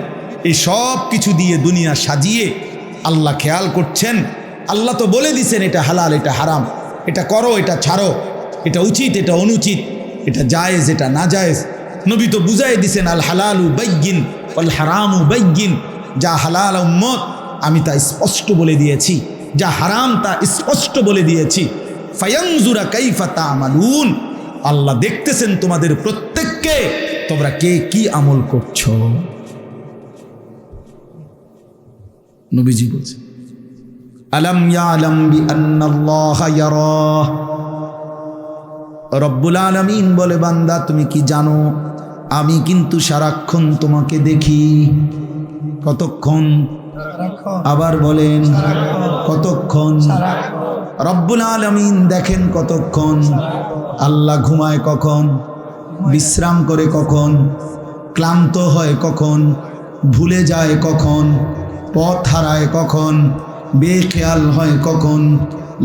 এই সব কিছু দিয়ে দুনিয়া সাজিয়ে আল্লাহ খেয়াল করছেন। আল্লাহ তো বলে দিছেন এটা হালাল, এটা হারাম, এটা করো, এটা ছাড়ো, এটা উচিত, এটা অনুচিত, এটা জায়েজ, এটা না জায়েজ। নবী তো বুঝাই দিছেন আল হালালু বাইয়িন ওয়াল হারামু বাইয়িন। যা হালাল উম্মত আমি তা স্পষ্ট বলে দিয়েছি, যা হারাম তা স্পষ্ট বলে দিয়েছি। ফায়ানজুরা কাইফা তা'মালুন, আল্লাহ দেখতেছেন তোমাদের প্রত্যেককে তোমরা কে কি আমল করছো। নবীজি বলছেন আলাম ইয়ালাম বিআন্নাল্লাহা ইয়ারা। রব্বুল আলামিন বলে বান্দা তুমি কি জানো আমি কিন্তু সারাক্ষণ তোমাকে দেখি। কতক্ষণ? আবার বলেন কতক্ষণ? রব্বুল আলামিন দেখেন কতক্ষণ। আল্লাহ ঘুমায় কখন, বিশ্রাম করে কখন, ক্লান্ত হয় কখন, ভুলে যায় কখন, পথ হারায় কখন, বেখেয়াল হয় কখন।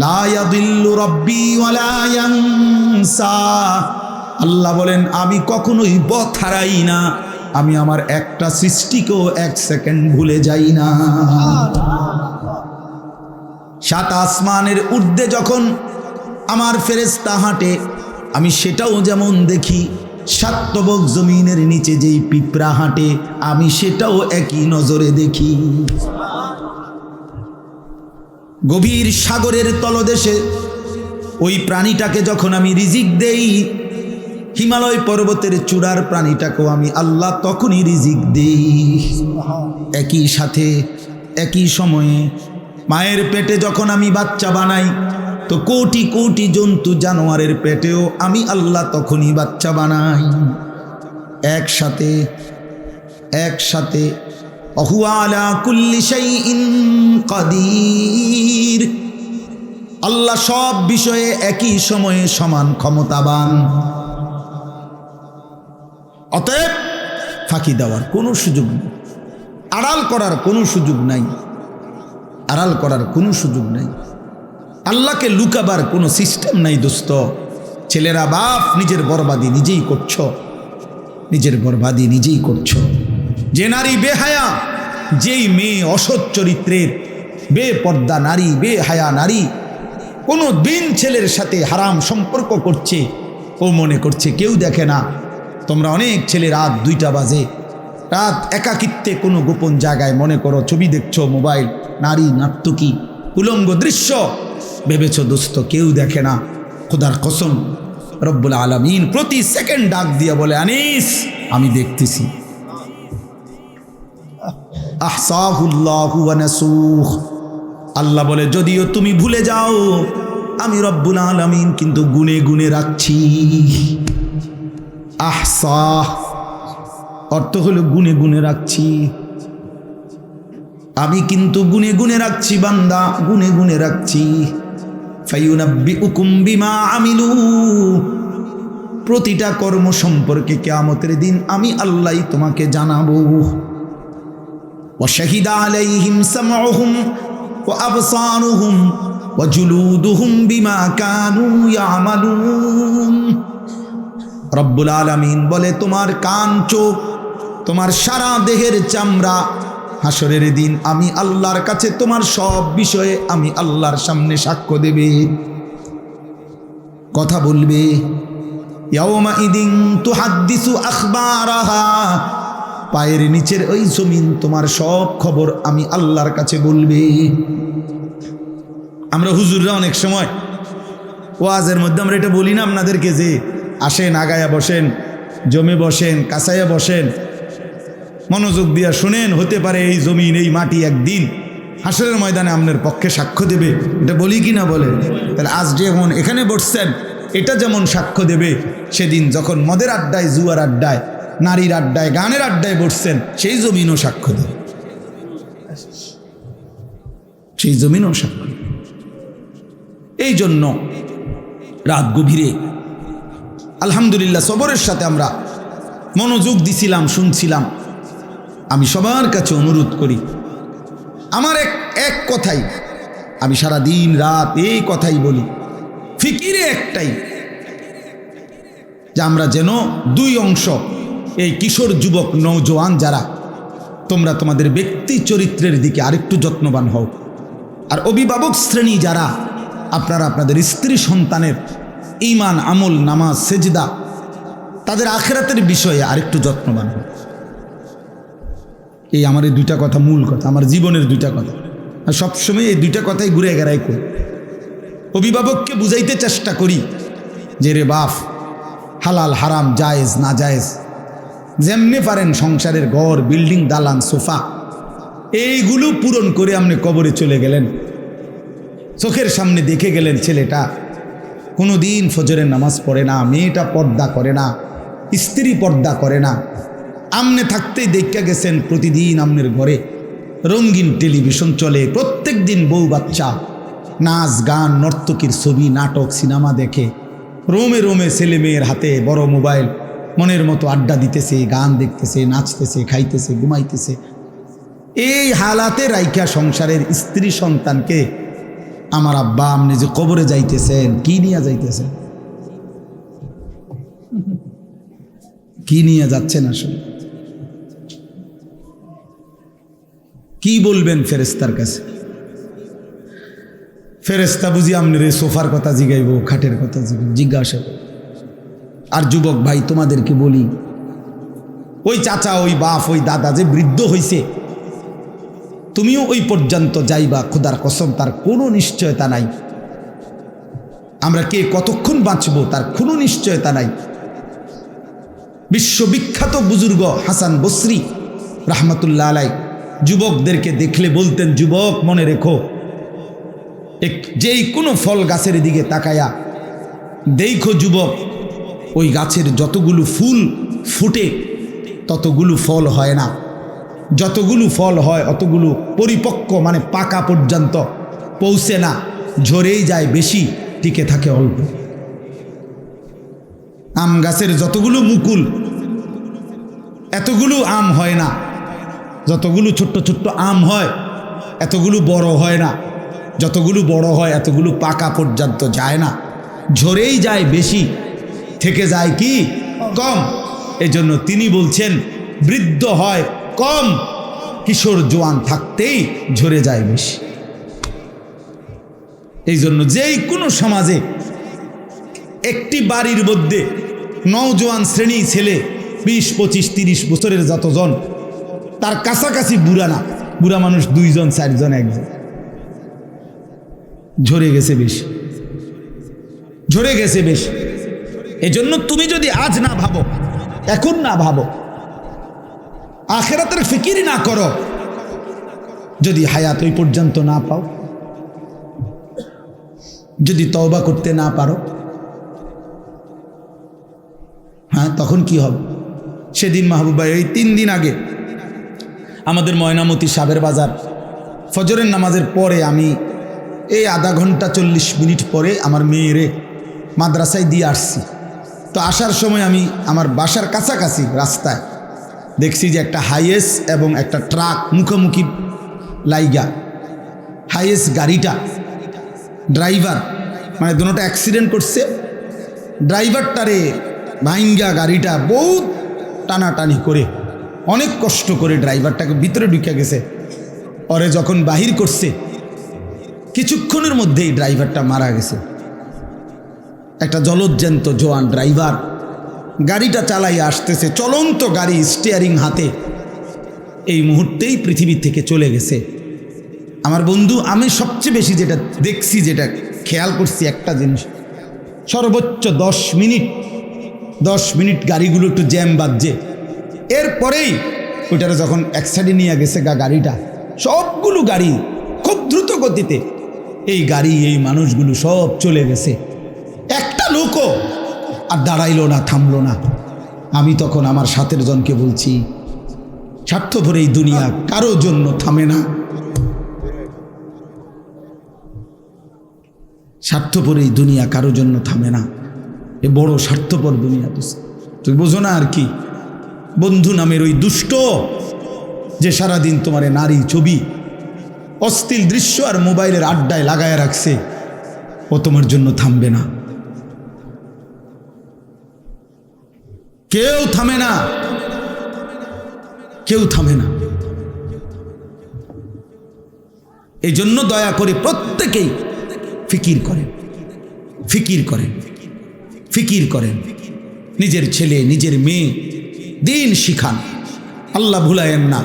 লা ইয়াদিল্লু রাব্বি ওয়ালা ইয়ানসা। আল্লাহ বলেন আমি কখনোই পথ হারাই না, আমি আমার একটা সৃষ্টিকেও এক সেকেন্ড ভুলে যাই না। সাত আসমানের ঊর্ধ্বে যখন আমার ফেরেশতা হাঁটে আমি সেটাও যেমন দেখি, সাতবক জমিনের নিচে যেই পিঁপড়া হাঁটে আমি সেটাও একই নজরে দেখি। গভীর সাগরের তলদেশে ওই প্রাণীটাকে যখন আমি রিজিক দেই, হিমালয় পর্বতের চূড়ার প্রাণীটাকেও আমি আল্লাহ তখনই রিজিক দেই। একই সাথে একই সময়ে মায়ের পেটে যখন আমি বাচ্চা বানাই তো কোটি কোটি জন্তু জানোয়ারের পেটেও আমি আল্লাহ তখনই বাচ্চা বানাই। একসাথে একসাথে ওহুয়া আলা কুল্লি শাইইন কাদির। আল্লাহ সব বিষয়ে একই সময়ে সমান ক্ষমতাবান। অতএব ফাঁকি দেওয়ার কোনো সুযোগ নেই, আড়াল করার কোনো সুযোগ নাই, আড়াল করার কোনো সুযোগ নাই। আল্লাহকে লুকাবার কোনো সিস্টেম নাই দোস্ত। ছেলেরা বাপ নিজের বরবাদি নিজেই করছ, নিজের বরবাদি নিজেই করছ। যে নারী বেহায়া, যেই মেয়ে অসৎ চরিত্রের, বেপর্দা নারী, বেহায়া নারী কোনো দিন ছেলের সাথে হারাম সম্পর্ক করছে, ও মনে করছে কেউ দেখে না। তোমরা অনেক ছেলে রাত 2টা বাজে, রাত একাকিত্বে কোনো গোপন জায়গায় মনে করো ছবি দেখছো, মোবাইল, নারী নাট্যকি উলঙ্গ দৃশ্য ভেবেছ দোস্ত কেউ দেখে না। খোদার কসম রব্বুল আলামিন প্রতি সেকেন্ড ডাক দিয়ে বলে আনিস আমি দেখতেছি। আহসাহুল্লাহু ওয়া নাসুহ। আল্লাহ বলে যদিও তুমি ভুলে যাও আমি রব্বুল আলামিন কিন্তু গুনে গুনে রাখছি। আহসা অর্থ হলো গুনে গুনে রাখছি। আমি কিন্তু গুনে গুনে রাখছি বান্দা, গুনে গুনে রাখছি। ফায়ুনাব্বিউকুম বিমা আমিলু। প্রতিটা কর্ম সম্পর্কে কিয়ামতের দিন আমি আল্লাহই তোমাকে জানাবো। ওয়া শাহিদা আলাইহিম সামউহুম ওয়া আবসারুহুম ওয়া জুলুদুহুম বিমা কানু ইয়ামালুন। রব্বুল আলামিন বলে তোমার কান, চোখ, তোমার সারা দেহের চামড়া হাসরের দিন আমি আল্লাহর কাছে তোমার সব বিষয়ে আমি আল্লাহর সামনে সাক্ষ্য দেবে, কথা বলবে। ইয়াউমা ইদিন তুহাদ্দিসু আখবারাহা। পায়ের নিচের ওই জমিন তোমার সব খবর আমি আল্লাহর কাছে বলবে। আমরা হুজুররা অনেক সময় ওয়াজের মধ্যে আমরা এটা বলি না আপনাদেরকে যে আসেন আগায়া বসেন, জমে বসেন, কাছায়া বসেন, মনোযোগ দিয়া শুনেন, হতে পারে এই জমিন এই মাটি একদিন হাসরের ময়দানে আপনার পক্ষে সাক্ষ্য দেবে। এটা বলি কি না বলে? তাহলে আজ যেমন এখানে বসছেন এটা যেমন সাক্ষ্য দেবে সেদিন যখন মদের আড্ডায়, জুয়ার আড্ডায়, নারীর আড্ডায়, গানের আড্ডায় বসছেন সেই জমিনও সাক্ষ্য দেবে, সেই জমিনও সাক্ষ্য দেবে। এই জন্য রাত গভীরে আলহামদুলিল্লাহ সবরের সাথে আমরা মনোযোগ দিছিলাম, শুনছিলাম। আমি সবার কাছে অনুরোধ করি, আমার এক কথাই আমি সারা দিন রাত এই কথাই বলি, ফিকিরে একটাই যে আমরা যেন 2 অংশ এই কিশোর যুবক নওজোয়ান যারা, তোমরা তোমাদের ব্যক্তি চরিত্রের দিকে আরেকটু যত্নবান হও। আর অভিভাবক শ্রেণী যারা, আপনারা আপনাদের স্ত্রী সন্তানের ঈমান, আমল, নামাজ, সেজদা, তাদের আখিরাতের বিষয়ে আরেকটু যত্নবান হও। এই আমার এই দুইটা কথা, মূল কথা, আমার জীবনের দুইটা কথা। আর সবসময় এই দুইটা কথাই ঘুরে গেড়াই করি। অভিভাবককে বুঝাইতে চেষ্টা করি যে রে বাপ, হালাল হারাম, জায়েজ না জায়েজ, যেমনি পারেন সংসারের ঘর, বিল্ডিং, দালান, সোফা, এইগুলো পূরণ করে আপনি কবরে চলে গেলেন। চোখের সামনে দেখে গেলেন ছেলেটা কোনো দিন ফজরের নামাজ পড়ে না, মেয়েটা পর্দা করে না, স্ত্রী পর্দা করে না। আমনে থাকতেই দেখা গেছেন প্রতিদিন আমনের ঘরে রঙিন টেলিভিশন চলে, প্রত্যেক দিন বউ বাচ্চা নাচ গান, নর্তকীর ছবি, নাটক, সিনেমা দেখে, রোমে রোমে ছেলে মেয়ের হাতে বড় মোবাইল, মনের মতো আড্ডা দিতেছে, গান দেখতেছে, নাচতেছে, খাইতেছে, ঘুমাইতেছে। এই হালাতে রাইখা সংসারের স্ত্রী সন্তানকে আমার আব্বা আপনি যে কবরে যাইতেছেন, কি নিয়ে যাইতেছেন, কি নিয়ে যাচ্ছেন, আসলে কি বলবেন ফেরেস্তার কাছে? ফেরেস্তা বুঝি আপনার এই সোফার কথা জিগাইব, খাটের কথা জিজ্ঞাসা। আর যুবক ভাই, তোমাদেরকে বলি, ওই চাচা, ওই বাপ, ওই দাদা যে বৃদ্ধ হইছে, তুমিও ওই পর্যন্ত যাইবা, খোদার কসম, তার কোনো নিশ্চয়তা নাই। আমরা কে কতক্ষণ বাঁচব তার কোনো নিশ্চয়তা নাই। বিশ্ববিখ্যাত বুজুর্গ হাসান বসরি রাহমাতুল্লাহ আলাই যুবকদেরকে দেখলে বলতেন, যুবক মনে রেখো, যেই কোনো ফল গাছের দিকে তাকায়া দেখো যুবক, ওই গাছের যতগুলো ফুল ফুটে ততগুলো ফল হয় না, যতগুলো ফল হয় অতগুলো পরিপক্ক মানে পাকা পর্যন্ত পৌঁছে না, ঝরেই যায় বেশি, টিকে থাকে অল্প। আম গাছের যতগুলো মুকুল এতগুলো আম হয় না, যতগুলো ছোট্ট ছোট্ট আম হয় এতগুলো বড় হয় না, যতগুলো বড় হয় এতগুলো পাকা পর্যন্ত যায় না, ঝরেই যায় বেশি, থেকে যায় কি কম। এজন্য তিনি বলছেন বৃদ্ধ হয় কম, কিশোর জোয়ান থাকতেই ঝরে যায় বেশি। এই জন্য যেই কোনো সমাজে একটি বাড়ির মধ্যে নওজোয়ান শ্রেণী ছেলে 20, 25, 30 বছরের যতজন, তার কাছাকাছি বুড়া না, বুড়া মানুষ 2 জন, 4 জন, 1 জন, ঝরে গেছে বেশি, ঝরে গেছে বেশি। এজন্য তুমি যদি আজ না ভাবো, এখন না ভাবো, আখিরাতের ফিকির না করো, যদি হায়াত ওই পর্যন্ত না পাও, যদি তওবা করতে না পারো, হ্যাঁ তখন কি হবে? সেদিন মাহবুব ভাই, এই 3 দিন আগে আমাদের ময়নামতি সাবের বাজার ফজরের নামাজের পরে আমি এই আধা ঘন্টা 40 মিনিট পরে আমার মেয়েরে মাদ্রাসায় দিয়ে আসছি। তো আসার সময় আমি আমার বাসার কাছাকাছি রাস্তায় দেখছি যে একটা হাইয়েস এবং একটা ট্রাক মুখোমুখি লাইগা। হাইয়েস গাড়িটা ড্রাইভার মানে দুটোটা অ্যাক্সিডেন্ট করছে, ড্রাইভারটারে ভাইঙ্গা গাড়িটা বহুত টানাটানি করে অনেক কষ্ট করে ড্রাইভারটাকে ভিতরে ঢুকে গেছে। পরে যখন বাহির করছে কিছুক্ষণের মধ্যেই ড্রাইভারটা মারা গেছে। একটা জলজ্যান্ত জোয়ান ড্রাইভার গাড়িটা চালাইয়া আসতেছে, চলন্ত গাড়ি, স্টিয়ারিং হাতে, এই মুহূর্তেই পৃথিবী থেকে চলে গেছে। আমার বন্ধু, আমি সবচেয়ে বেশি যেটা দেখছি, যেটা খেয়াল করছি একটা জিনিস, সর্বোচ্চ 10 মিনিট গাড়িগুলো একটু জ্যাম বাজছে, এরপরেই ওইটারে যখন এক সাইডে নিয়ে গেছে গাড়িটা, সবগুলো গাড়ি খুব দ্রুত গতিতে, এই গাড়ি এই মানুষগুলো সব চলে গেছে, একটা লোকও আর দাঁড়াইলো না, থামলো না। আমি তখন আমার সাথের জনকে বলছি, স্বার্থপর এই দুনিয়া কারো জন্য থামে না, স্বার্থপর এই দুনিয়া কারো জন্য থামে না, এ বড় স্বার্থপর দুনিয়া। তুই বোঝো না আর কি? বন্ধু নামের ওই দুষ্ট যে সারাদিন তোমার নারী ছবি, অশ্লীল দৃশ্য আর মোবাইলের আড্ডায় লাগায় রাখছে, ও তোমার জন্য থামবে না, কেউ থামে না। কেউ থামে না। এই জন্য দয়া করে প্রত্যেকেই ফিকির করেন, ফিকির করেন, ফিকির করেন। নিজের ছেলে নিজের মেয়ে দিন শিখান। আল্লাহ ভুলায়েন না,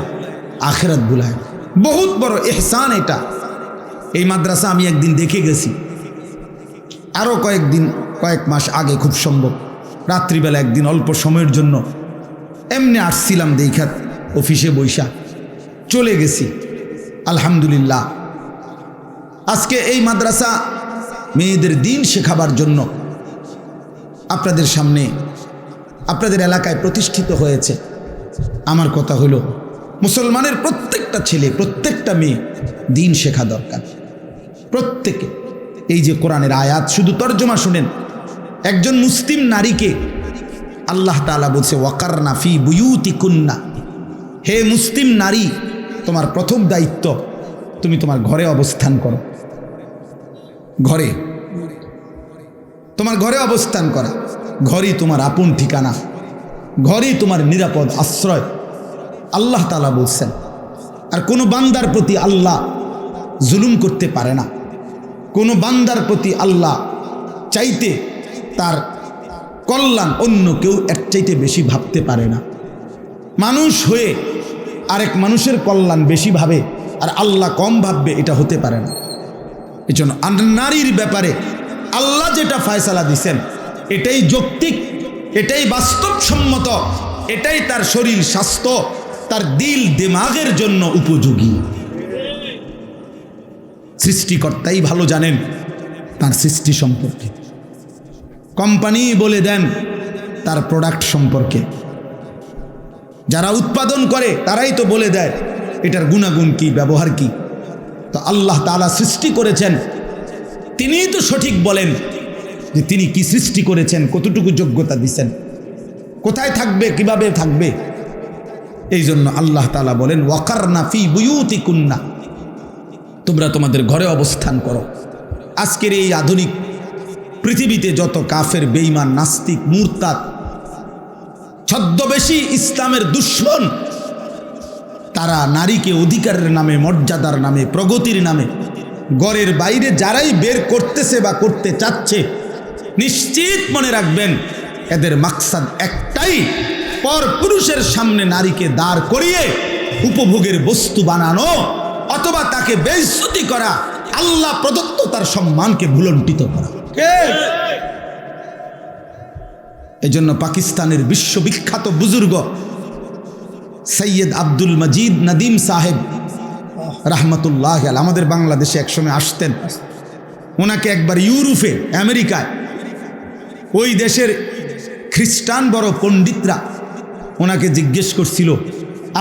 আখিরাত ভুলায়েন। বহুত বড় ইহসান এটা। এই মাদ্রাসা আমি একদিন দেখে গেছি, আরও কয়েক মাস আগে খুব সম্ভব। রাত্রিবেলা একদিন অল্প সময়ের জন্য এমনি আসছিলাম, দেখা অফিসে বৈশা চলে গেছি। আলহামদুলিল্লাহ, আজকে এই মাদ্রাসা মেয়েদের দিন শেখাবার জন্য আপনাদের সামনে, আপনাদের এলাকায় প্রতিষ্ঠিত হয়েছে। আমার কথা হলো, মুসলমানের প্রত্যেকটা ছেলে প্রত্যেকটা মেয়ে দিন শেখা দরকার, প্রত্যেকে। এই যে কোরআনের আয়াত, শুধু তর্জমা শুনেন। একজন মুসলিম নারীকে আল্লাহ তাআলা বলছে ওয়াকারনা ফি বুয়ুতিকুন্না, হে মুসলিম নারী, তোমার প্রথম দায়িত্ব তুমি তোমার ঘরে অবস্থান করো। ঘরে, তোমার ঘরে অবস্থান করা। ঘরই তোমার আপন ঠিকানা, ঘরই তোমার নিরাপদ আশ্রয়, আল্লাহ তাআলা বলছেন। আর কোনো বান্দার প্রতি আল্লাহ জুলুম করতে পারে না। কোনো বান্দার প্রতি আল্লাহ চাইতে তার কল্যাণ অন্য কেউ এক চাইতে বেশি ভাবতে পারে না। মানুষ হয়ে আরেক মানুষের কল্যাণ বেশি ভাবে আর আল্লাহ কম ভাববে, এটা হতে পারে না। এই জন্য নারীর ব্যাপারে আল্লাহ যেটা ফয়সালা দিছেন এটাই যৌক্তিক, এটাই বাস্তবসম্মত, এটাই তার শরীর স্বাস্থ্য, তার দিল দিমাগের জন্য উপযোগী। সৃষ্টিকর্তাই ভালো জানেন তার সৃষ্টি সম্পর্কে। কোম্পানি বলে দেন তার প্রোডাক্ট সম্পর্কে। যারা উৎপাদন করে তারাই তো বলে দেয় এটার গুণাগুণ কি, ব্যবহার কি। তো আল্লাহ তাআলা সৃষ্টি করেছেন, তিনিই তো সঠিক বলেন যে তিনি কি সৃষ্টি করেছেন, কতটুকু যোগ্যতা দিছেন, কোথায় থাকবে, কিভাবে থাকবে। এই জন্য আল্লাহ তাআলা বলেন ওয়াকারনা ফি বুয়ুতিকুন্না, তোমরা তোমাদের ঘরে অবস্থান করো। আজকের এই আধুনিক পৃথিবীতে যত কাফের, বেঈমান, নাস্তিক, মুরতাদ, ছদ্মবেশী ইসলামের দুশ্মন, তারা নারীকে অধিকারের নামে, মর্যাদার নামে, প্রগতির নামে ঘরের বাইরে যারাই বের করতেছে বা করতে চাচ্ছে, নিশ্চিত মনে রাখবেন এদের মাকসাদ একটাই, পর পুরুষের সামনে নারীকে দাঁড় করিয়ে উপভোগের বস্তু বানানো অথবা তাকে বেইজ্জতি করা, আল্লাহ প্রদত্ত তার সম্মানকে ভুলণ্ঠিত করা। এজন্য পাকিস্তানের বিশ্ববিখ্যাত বুজুর্গ সৈয়দ আব্দুল মজিদ নদীম সাহেব রহমতুল্লাহ আলাইহি আমাদের বাংলাদেশে একসময় আসতেন। ওনাকে একবার ইউরোপে, আমেরিকায়, ওই দেশের খ্রিস্টান বড় পণ্ডিতরা ওনাকে জিজ্ঞেস করছিল,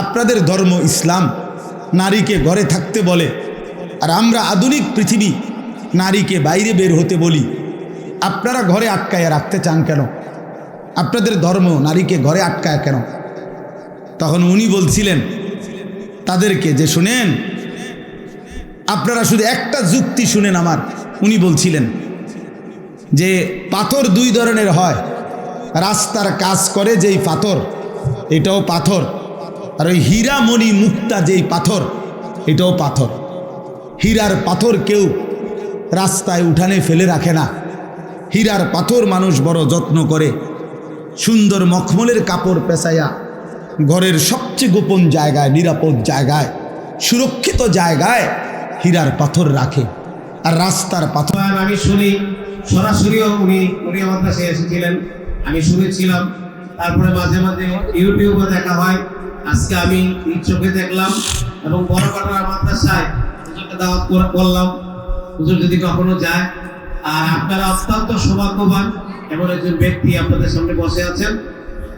আপনাদের ধর্ম ইসলাম নারীকে ঘরে থাকতে বলে, আর আমরা আধুনিক পৃথিবী নারীকে বাইরে বের হতে বলি, আপনারা ঘরে আটকায় রাখতে চান কেন? আপনাদের ধর্ম নারীকে ঘরে আটকায় কেন? তখন উনি বলছিলেন তাদেরকে যে, শুনেন, আপনারা শুধু একটা যুক্তি শুনেন আমার। উনি বলছিলেন যে পাথর দুই ধরনের হয়, রাস্তার কাজ করে যেই পাথর এটাও পাথর, আর ওই হীরা মণি মুক্তা যেই পাথর এটাও পাথর। হীরার পাথর কেউ রাস্তায় উঠানে ফেলে রাখে না। হীরার পাথর মানুষ বড় যত্ন করে, সুন্দর মখমলের কাপড় পেঁচাইয়া ঘরের সবচেয়ে গোপন জায়গায়, নিরাপদ জায়গায়, সুরক্ষিত জায়গায় হীরার পাথর রাখে। আর রাস্তার পাথর আমি শুনি সরাসরিও উনি আমার কাছে এসেছিলেন, আমি শুনেছিলাম। তারপরে মাঝে মাঝে ইউটিউবে দেখা হয়, আজকে আমি নিজ চোখে দেখলাম এবং বড় কাটার মাদ্রাসায় হুজুরকে দাওয়াত করলাম, হুজুর যদি কখনো যায়। আর আপনারা অত্যন্ত সৌভাগ্যবান, এমন একজন ব্যক্তি আপনাদের সামনে বসে আছেন।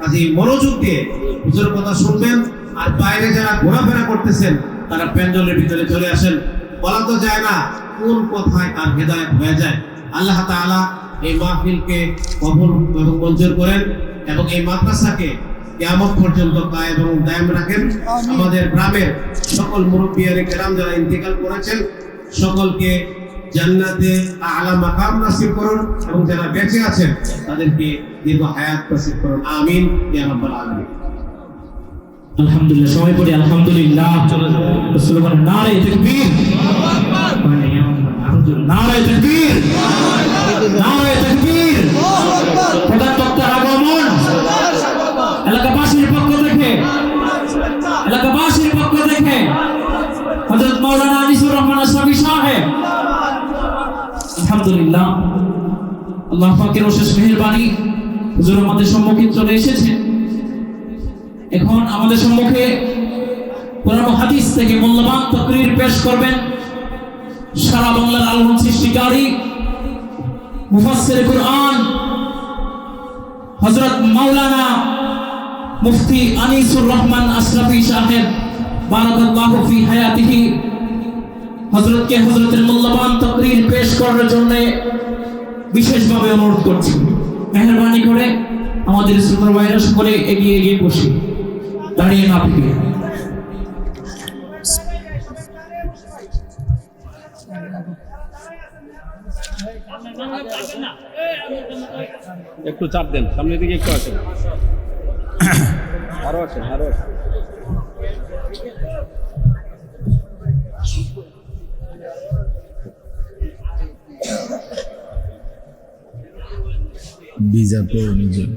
আজই মনোযোগ দিয়ে হুজুরের কথা শুনবেন। আর বাইরে যারা ঘোরাফেরা করতেছেন তারা প্যান্ডেলের ভিতরে চলে আসেন। বলা তো যায় না কোন কথায় আর হেদায়েত হয়ে যায়। আল্লাহ তাআলা এই মাহফিলকে কবুল এবং মঞ্জুর করেন এবং এই মাদ্রাসাকে কিয়ামত পর্যন্ত কায়েম এবং দায়েম রাখেন। আমাদের গ্রামের সকল মুরব্বিয়ানে কেরাম যারা ইন্তেকাল করেছেন সকলকে জান্নাতে আলা মাকাম নসিব করুন এবং যারা বেঁচে আছেন তাদেরকে দীর্ঘ হায়াত নসিব করুন। আমিন ইয়া রাব্বাল আলামিন। আলহামদুলিল্লাহ সবাই পড়ি আলহামদুলিল্লাহ। রাসূল বলেন নারে তাকবীর, নারে তাকবীর, নারে তাকবীর। প্রধান বক্তার আগমন এলাকাবাসীর পক্ষ থেকে, এলাকাবাসীর পক্ষ থেকে হযরত মাওলানা আনিসুর রহমান আশরাফী সাহেব। আলহামদুলিল্লাহ আল্লাহ পাকের অশেষ মেহেরবানি, হুজুর আমাদের সম্মুখে চলে এসেছে। এখন আমাদের সম্মুখে কোরআন হাদিস থেকে মূল্যবান তাকরীর পেশ করবেন সারা বাংলার আলোড়ন সৃষ্টিকারী মুফাসসির কুরআন হযরত মাওলানা মুফতি আনিসুর রহমান আশরাফী সাহেব বারাকাল্লাহু ফি হায়াতিহি। হযরতের মূল্যবান তাকরীর পেশ করার জন্য বিশেষভাবে অনুরোধ করছি, মেহেরবানি করে আমাদের শ্রোতা ভাইরা সকলে এগিয়ে বসি, দাঁড়িয়ে না থেকে। একটু চাপ দেন, সামনের দিকে একটু আসেন, আরো আসেন, আরো আসেন। ভিজা তো নিজের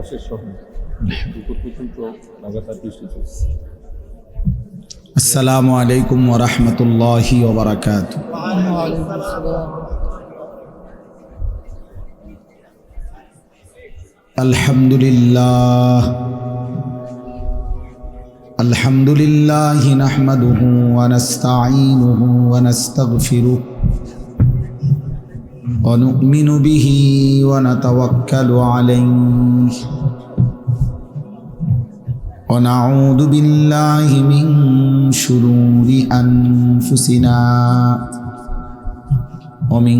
অশেষ সহ দুপুর পর্যন্ত লাগাতার বৃষ্টি চলছে। আসসালামু আলাইকুম ওয়া রাহমাতুল্লাহি ওয়া বারাকাতুহু। আলহামদুলিল্লাহ আলহামদুলিল্লাহ নাহমাদুহু ওয়া নাস্তাঈনুহু ওয়া নাস্তাগফিরুহু ওয়া নু'মিনু বিহি ওয়া নাতাওয়াক্কালু আলাইহি ونعوذ بالله من شرور أنفسنا ومن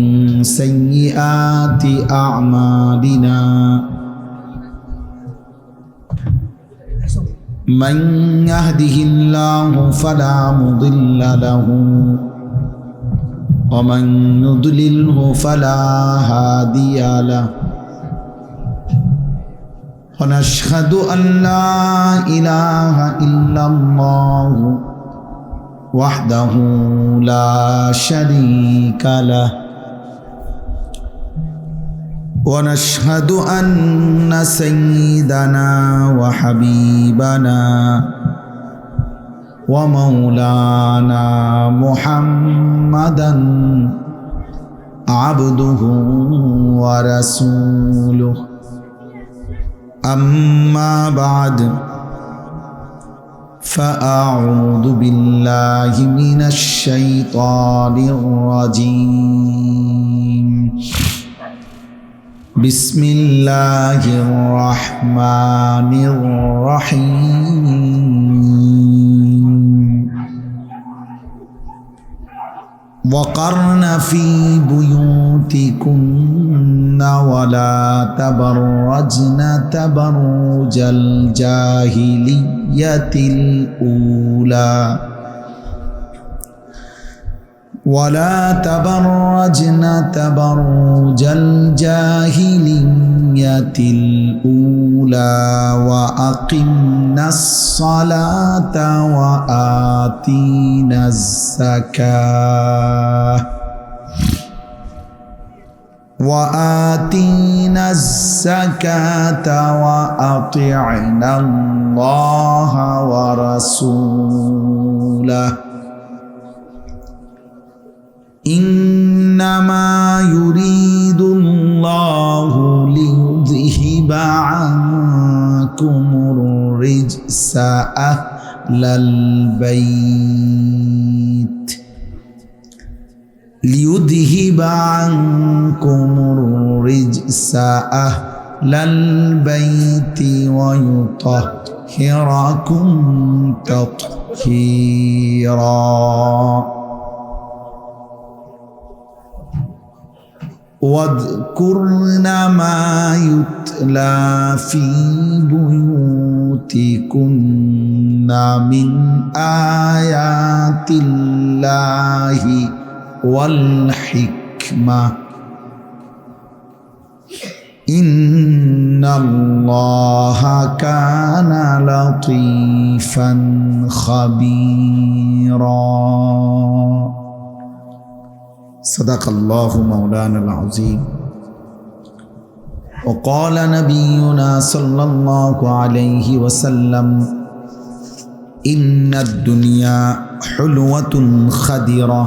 سيئات أعمالنا من يهده الله فلا مضل له ومن يضلله فلا هادي له ونشهد أن لا إله إلا الله وحده لا شريك له ونشهد أن سيدنا وحبيبنا ومولانا محمدا عبده ورسوله أما بعد فأعوذ بالله من الشيطان الرجيم بسم الله الرحمن الرحيم وقرن في بيوتكن ولا تبرجن تبرج الجاهلية الأولى ولا تبرجن تبرج الجاهلية الأولى وأقمنا الصلاة وآتينا الزكاة وآتينا الزكاة وأطعنا الله ورسوله إنما يريد الله ليذهب عنكم الرجس أهل البيت ليذهب عنكم الرجس أهل البيت ويطهركم تطهيرا واذكرن ما يتلى في بيوتكن من آيات الله والحكمة ইন্নাল্লাহা কানা লাতীফান খাবীরা। সাদাকাল্লাহু মাওলানাল আযীম। وقال نبينا صلى الله عليه وسلم إن الدنيا حلوة خضرة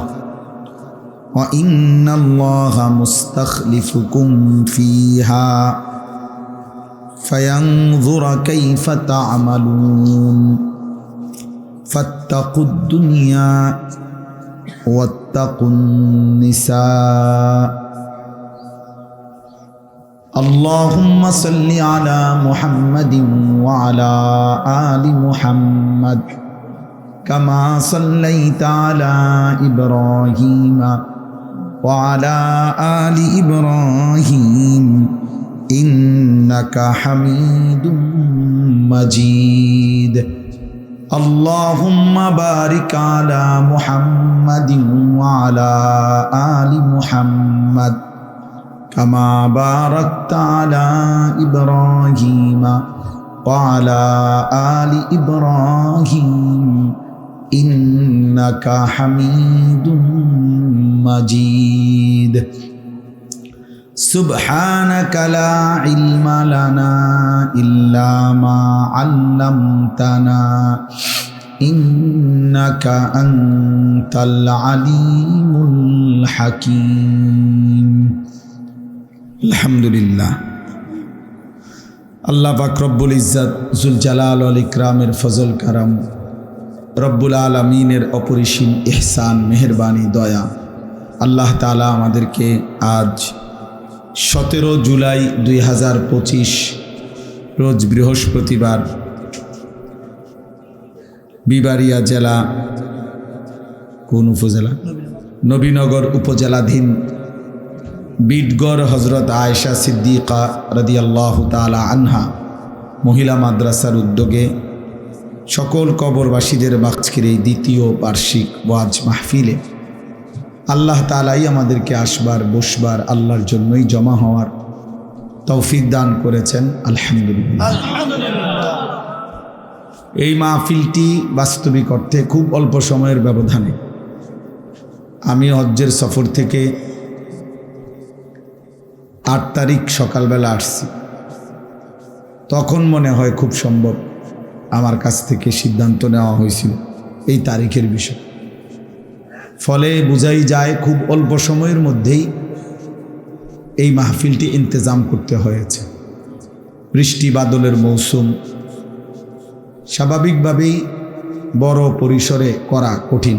وإن الله مستخلفكم فيها فينظر كيف تعملون فاتقوا الدنيا واتقوا النساء اللهم صل على محمد وعلى آل محمد كما صليت على إبراهيم وعلى آل إبراهيم إنك حميد مجيد اللهم بارك على محمد وعلى آل محمد كما باركت على إبراهيم وعلى آل إبراهيم إنك حميد مجيد سبحانك لا علم لنا إلا ما علمتنا إنك أنت العليم الحكيم আলহামদুলিল্লাহ। আল্লাহ পাক রব্বুল ইজ্জত জুল জালাল ওয়াল ইকরামের ফজল কারাম, রব্বুল আলামিনের অপরিসীম ইহসান মেহেরবানি দয়া, আল্লাহ তাআলা আমাদেরকে আজ 17 জুলাই 2025 রোজ বৃহস্পতিবার বিবাড়িয়া জেলা, কোন উপজেলা? নবীনগর উপজেলাধীন বিটগড় হজরত আয়েশা সিদ্দিকা রাদিয়াল্লাহু তাআলা আনহা মহিলা মাদ্রাসার উদ্যোগে সকল কবরবাসীদের আজকের এই দ্বিতীয় বার্ষিক ওয়াজ মাহফিলে আল্লাহ তাআলাই আমাদেরকে আসবার বসবার আল্লাহর জন্যই জমা হওয়ার তৌফিক দান করেছেন। আলহামদুলিল্লাহ। এই মাহফিলটি বাস্তবিক অর্থে খুব অল্প সময়ের ব্যবধানে, আমি হজ্জের সফর থেকে 8 তারিখ সকালবেলা আসছি, তখন মনে হয় খুব সম্ভব আমার কাছ থেকে সিদ্ধান্ত নেওয়া হয়েছিল এই তারিখের বিষয়। ফলে বোঝাই যায় খুব অল্প সময়ের মধ্যেই এই মাহফিলটি ইন্তজাম করতে হয়েছে। বৃষ্টি বাদলের মৌসুম, স্বাভাবিকভাবেই বড় পরিসরে করা কঠিন।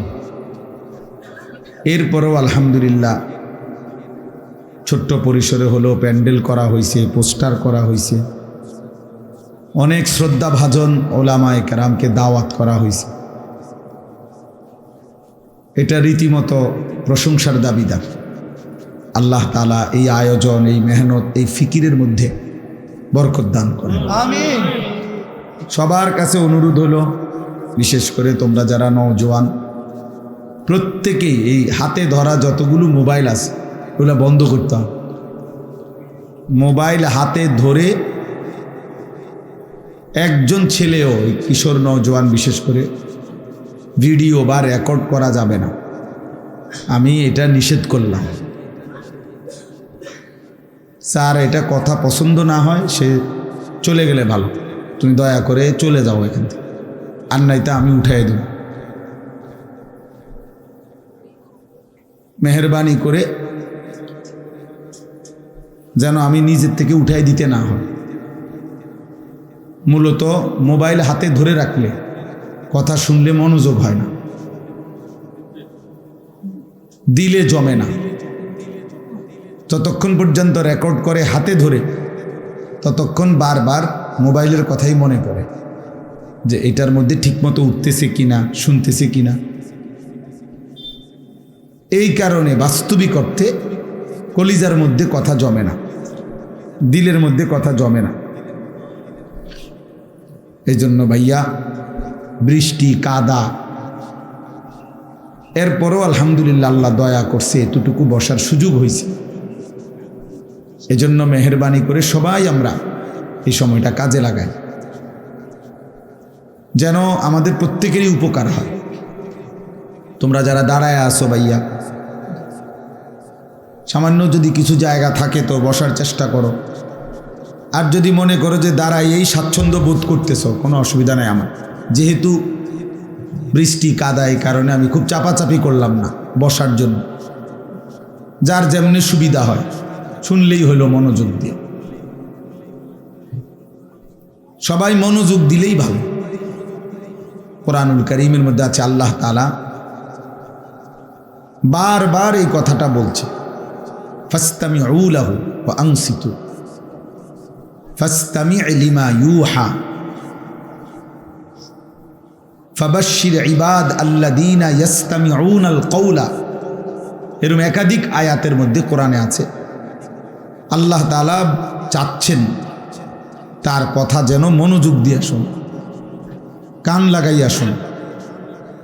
এরপরেও আলহামদুলিল্লাহ ছোট্ট পরিসরে হলেও প্যান্ডেল করা হয়েছে, পোস্টার করা হয়েছে, অনেক শ্রদ্ধাভাজন ওলামায়ে কেরামকে দাওয়াত করা হয়েছে। এটা রীতিমতো প্রশংসার দাবিদার। আল্লাহ তাআলা এই আয়োজন, এই মেহনত, এই ফিকিরের মধ্যে বরকত দান করেন। আমিন। সবার কাছে অনুরোধ হলো, বিশেষ করে তোমরা যারা নওজোয়ান, প্রত্যেকেই এই হাতে ধরা যতগুলো মোবাইল আছে ওগুলো বন্ধ করতে হবে। মোবাইল হাতে ধরে একজন ছেলেও, কিশোর নওজোয়ান বিশেষ করে, ভিডিও বা রেকর্ড করা যাবে না। আমি এটা নিষেধ করলাম। স্যার এটা কথা পছন্দ না হয় সে চলে গেলে ভালো, তুমি দয়া করে চলে যাও এখান থেকে, আর নাইতে আমি উঠাই দেব। মেহরবানি করে যেন আমি নিজের থেকে উঠাই দিতে না হয়। মূলত মোবাইল হাতে ধরে রাখলে কথা শুনলে মনোযোগ হয় না, দিলে জমে না। যতক্ষণ পর্যন্ত রেকর্ড করে হাতে ধরে, ততক্ষণ বারবার মোবাইলের কথাই মনে পড়ে যে এটার মধ্যে ঠিকমতো উঠতেছে কিনা, শুনতেছে কিনা। এই কারণে বাস্তবিক অর্থে কলিজার মধ্যে কথা জমে না, দিলের মধ্যে কথা জমে না। এই জন্য ভাইয়া, বৃষ্টি কাদা, এরপরও আলহামদুলিল্লাহ আল্লাহ দয়া করছে, এতটুকু বসার সুযোগ হয়েছে। এজন্য মেহেরবানি করে সবাই আমরা এই সময়টা কাজে লাগাই, যেন আমাদের প্রত্যেকেরই উপকার হয়। তোমরা যারা দাঁড়ায় আসো ভাইয়া, সামান্য যদি কিছু জায়গা থাকে তো বসার চেষ্টা করো। আর যদি মনে করো যে দাঁড়াই এই স্বাচ্ছন্দ্য বোধ করতেছো, কোনো অসুবিধা নেই আমার। যেহেতু বৃষ্টি কাদা, এই কারণে আমি খুব চাপাচাপি করলাম না বসার জন্য। যার যেমনি সুবিধা হয় শুনলেই হলো মনোযোগ দিয়ে। সবাই মনোযোগ দিলেই ভালো। কোরআনুল কারীমের মধ্যে আছে আল্লাহ তাআলা বারবার এই কথাটা বলছে, ফাসতামিউ লাহু ওয়া আনসিতু ফাসতামি' লিমা ইউহা ফাবাশশির ইবাদ আল্লাযীনা ইয়াসতামিউনাল কওলা। এরকম একাধিক আয়াতের মধ্যে কোরআনে আছে আল্লাহ তাআলা চাচ্ছেন তার কথা যেন মনোযোগ দিয়ে শোন, কান লাগাইয়া শোন।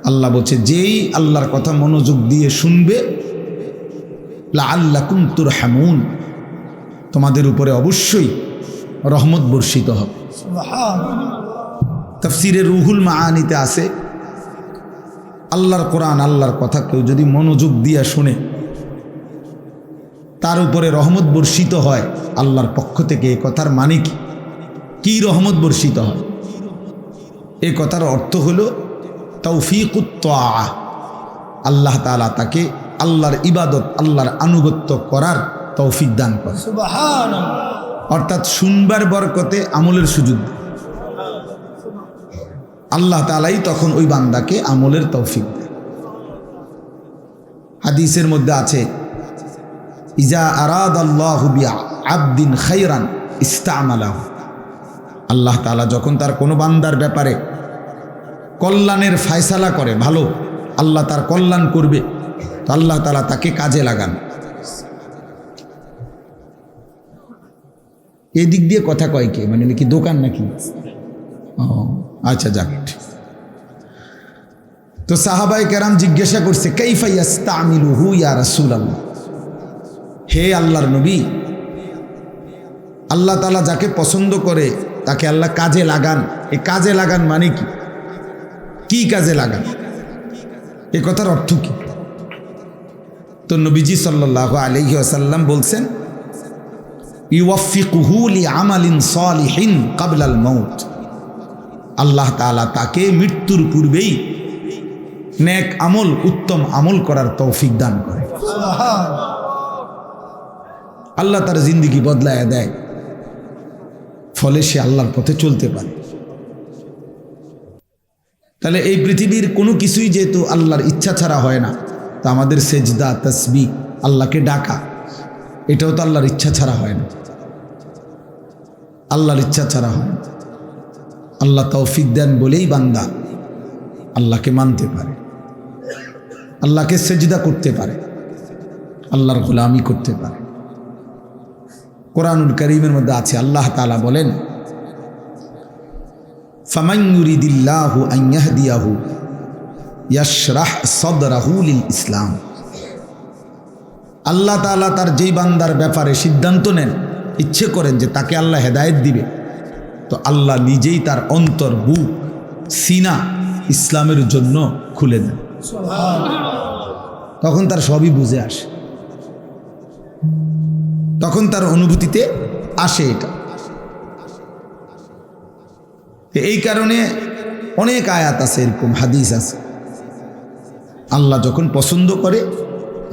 আল্লাহ বলছে যেই আল্লাহর কথা মনোযোগ দিয়ে শুনবে, লাআল্লাকুম তুরহামুন, তোমাদের উপরে অবশ্যই রহমত বর্ষিত হবে। তাফসিরে রুহুল মাআনিতে আছে আল্লাহর কোরআন, আল্লাহর কথা কেউ যদি মনোযোগ দিয়ে শুনে তার উপরে রহমত বর্ষিত হয় আল্লাহর পক্ষ থেকে। এই কথার মানে কি রহমত বর্ষিত হয়? এই কথার অর্থ হলো তৌফিকুত তাআ, আল্লাহ তাআলা তাকে আল্লাহর ইবাদত, আল্লাহর আনুগত্য করার তৌফিক দান করে। সুবহানাল্লাহ। অর্থাৎ শুনবার বরকতে আমলের সুযোগ দেয়। আল্লাহ তাআলাই তখন ওই বান্দাকে আমলের তৌফিক দেয়। হাদিসের মধ্যে আছে ইজা আরাদাল্লাহু বিআবদিন খায়রান ইস্তামালাহু। আল্লাহ তাআলা যখন তার কোনো বান্দার ব্যাপারে কল্যাণের ফয়সালা করে, ভালো আল্লাহ তার কল্যাণ করবে, তো আল্লাহ তাআলা তাকে কাজে লাগান। এই দিক দিয়ে কথা কয় কে? মানে কি দোকান নাকি? ও আচ্ছা, যাক। তো সাহাবায়ে কেরাম জিজ্ঞাসা করছে কাইফা ইয়াস্তামিলুহু ইয়া রাসূলুল্লাহ, হে আল্লাহর নবী, আল্লাহ তাআলা যাকে পছন্দ করে তাকে আল্লাহ কাজে লাগান। এই কাজে লাগান মানে কি? কি কাজে লাগান? এ কথার অর্থ কি? তো নবীজি সাল্লাল্লাহু আলাইহি ওয়াসাল্লাম বলছেন ইউওয়াফিকুহু লিআমালিন সালিহিন ক্বাবলাল মাউত। আল্লাহ তাআলা তাকে মৃত্যুর পূর্বেই নেক আমল, উত্তম আমল করার তৌফিক দান করে। আল্লাহ তার জিন্দেগি বদলায় দেয়, ফলে সে আল্লাহর পথে চলতে পারে। তাহলে এই পৃথিবীর কোনো কিছুই যেহেতু আল্লাহর ইচ্ছা ছাড়া হয় না, তা আমাদের সেজদা, তাসবিহ, আল্লাহকে ডাকা, এটাও তো আল্লাহর ইচ্ছা ছাড়া হয় না। আল্লাহর ইচ্ছা ছাড়া হয় না। আল্লাহ তৌফিক দেন বলেই বান্দা আল্লাহকে মানতে পারে, আল্লাহকে সেজদা করতে পারে, আল্লাহর গোলামি করতে পারে। কোরআনুল কারীমের মধ্যে আছে আল্লাহ তাআলা বলেন ফামান ইউরিদিল্লাহু আন ইয়াহদিয়াহু ইয়াশরাহ সাদরাহু লিল ইসলাম। আল্লাহ তাআলা তার যেই বান্দার ব্যাপারে সিদ্ধান্ত নেন, ইচ্ছে করেন যে তাকে আল্লাহ হেদায়েত দিবে, তো আল্লাহ নিজেই তার অন্তর, বুক, সিনা ইসলামের জন্য খুলে দেন। তখন তার সবই বুঝে আসে, তখন তার অনুভূতিতে আসে এটা। এই কারণে অনেক আয়াত আছে, এরকম হাদিস আছে। আল্লাহ যখন পছন্দ করে,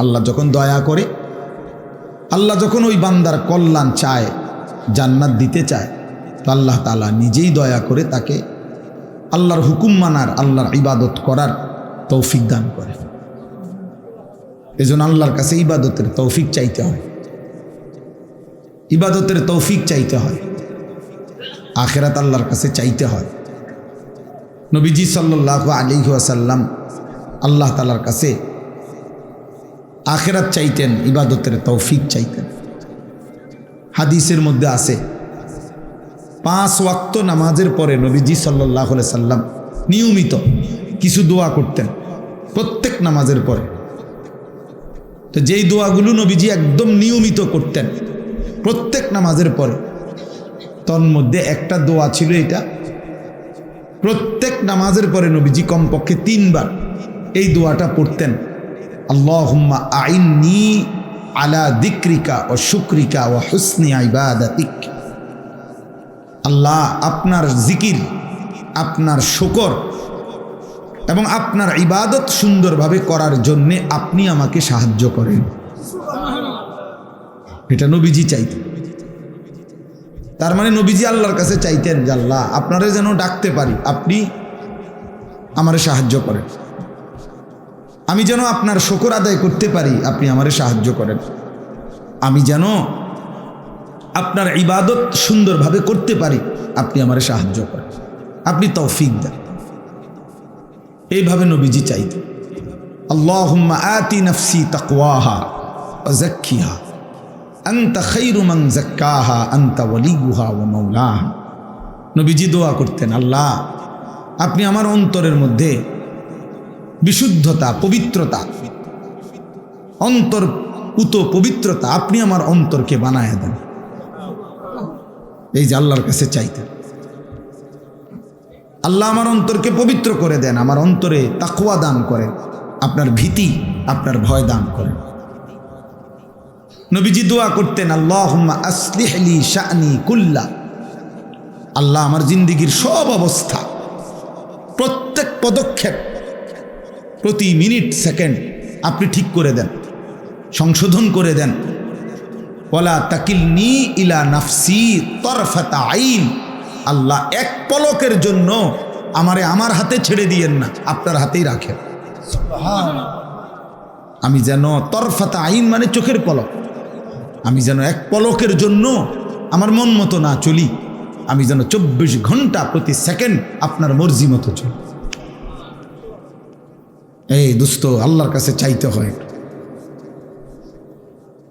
আল্লাহ যখন দয়া করে, আল্লাহ যখন ওই বান্দার কল্যাণ চায়, জান্নাত দিতে চায়, তো আল্লাহ তাআলা নিজেই দয়া করে তাকে আল্লাহর হুকুম মানার, আল্লাহর ইবাদত করার তৌফিক দান করে। এজন্য আল্লাহর কাছে ইবাদতের তৌফিক চাইতে হয়, ইবাদতের তৌফিক চাইতে হয়, আখিরাত আল্লাহর কাছে চাইতে হয়। নবীজি সাল্লাল্লাহু আলাইহি ওয়াসাল্লাম আল্লাহ তাআলার কাছে আখিরাত চাইতেন, ইবাদতের তৌফিক চাইতেন। হাদিসের মধ্যে আছে 5 ওয়াক্ত নামাজের পরে নবীজি সাল্লাল্লাহু আলাইহি সাল্লাম নিয়মিত কিছু দোয়া করতেন প্রত্যেক নামাজের পরে। তো যেই দোয়াগুলো নবীজি একদম নিয়মিত করতেন, প্রত্যেক নামাজের পরে। তন্মধ্যে একটা দোয়া ছিল এটা, প্রত্যেক নামাজের পরে নবীজি কমপক্ষে 3 বার এই দোয়াটা পড়তেন, আল্লাহুম্মা আইন্নি আলা যিকরিকা ওয়া শুকরিকা ওয়া হুসনি ইবাদাতিক। আল্লাহ, আপনার জিকির, আপনার শুকর এবং আপনার ইবাদত সুন্দরভাবে করার জন্যে আপনি আমাকে সাহায্য করেন। এটা নবীজি চাইতেন। তার মানে নবীজি আল্লাহর কাছে চাইতেন যে আল্লাহ, আপনারা যেন ডাকতে পারি, আপনি আমারে সাহায্য করেন। আমি যেন আপনার শুকর আদায় করতে পারি, আপনি আমারে সাহায্য করেন। আমি যেন আপনার ইবাদত সুন্দরভাবে করতে পারি, আপনি আমারে সাহায্য করেন, আপনি তৌফিক দেন। এইভাবে নবীজি চাইতেন। আল্লাহুম্মা আতি নাফসি তাকওয়াহা ওয়া যাক্কিহা আনতা খায়রু মান যাক্কাহা আনতা ওয়ালিয়ুহা ওয়া মাওলাহা। নবীজি দোয়া করতেন, আল্লাহ, আপনি আমার অন্তরের মধ্যে বিশুদ্ধতা, পবিত্রতা, অন্তর্পুত পবিত্রতা, আপনি আমার অন্তরকে বানায় দেন। এই যে আল্লাহর কাছে চাইতেন, আল্লাহ আমার অন্তরকে পবিত্র করে দেন, আমার অন্তরে তাকওয়া দান করেন, আপনার ভীতি, আপনার ভয় দান করেন। নবীজি দোয়া করতেন, আল্লাহুম্মা আসলিহ লি শা'নি কুল্লা। আল্লাহ, আমার জিন্দেগীর সব অবস্থা, প্রত্যেক পদক্ষেপ, প্রতি মিনিট সেকেন্ড আপনি ঠিক করে দেন, সংশোধন করে দেন। ওয়ালা তাকিলনি ইলা নাফসি তরফাতা আইন। আল্লাহ, এক পলকের জন্য আমারে আমার হাতে ছেড়ে দিয়েন না, আপনার হাতেই রাখেন। আমি যেন তরফাতা আইন মানে চোখের পলক, আমি যেন এক পলকের জন্য আমার মন মতো না চলি, আমি যেন 24 ঘন্টা প্রতি সেকেন্ড আপনার মর্জি মতো চলি। এই দোস্ত, আল্লাহর কাছে চাইতে হয়।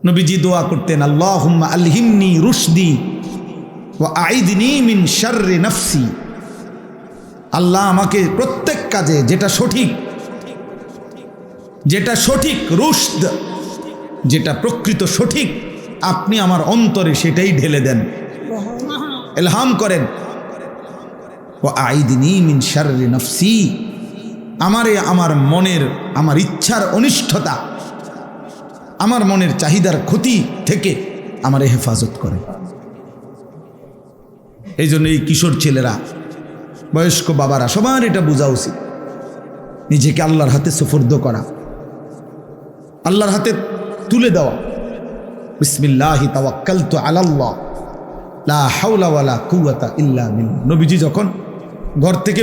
নবীজি দোয়া করতেন, আল্লাহুম্মা আলহিমনি রুশদি ওয়া আইদনি মিন শাররি নাফসি। আল্লাহ, আমাকে প্রত্যেক কাজে যেটা সঠিক রুশদ, যেটা প্রকৃত সঠিক, আপনি আমার অন্তরে সেটাই ঢেলে দেন, ইলহাম করেন। ওয়া আইদনি মিন শাররি নাফসি, আমারে আমার মনের, আমার ইচ্ছার অনিষ্টতা, আমার মনের চাহিদার ক্ষতি থেকে আমারে হেফাজত করে। এই জন্য এই কিশোর ছেলেরা, বয়স্ক বাবারা, সবার এটা বোঝা উচিত, নিজেকে আল্লাহর হাতে সুফর্দ করা, আল্লাহর হাতে তুলে দেওয়া। বিসমিল্লাহি তাওয়াক্কালতু আলাল্লাহ লা হাওলা ওয়ালা কুওয়াতা ইল্লা বিল্লাহ। নবীজি যখন ঘর থেকে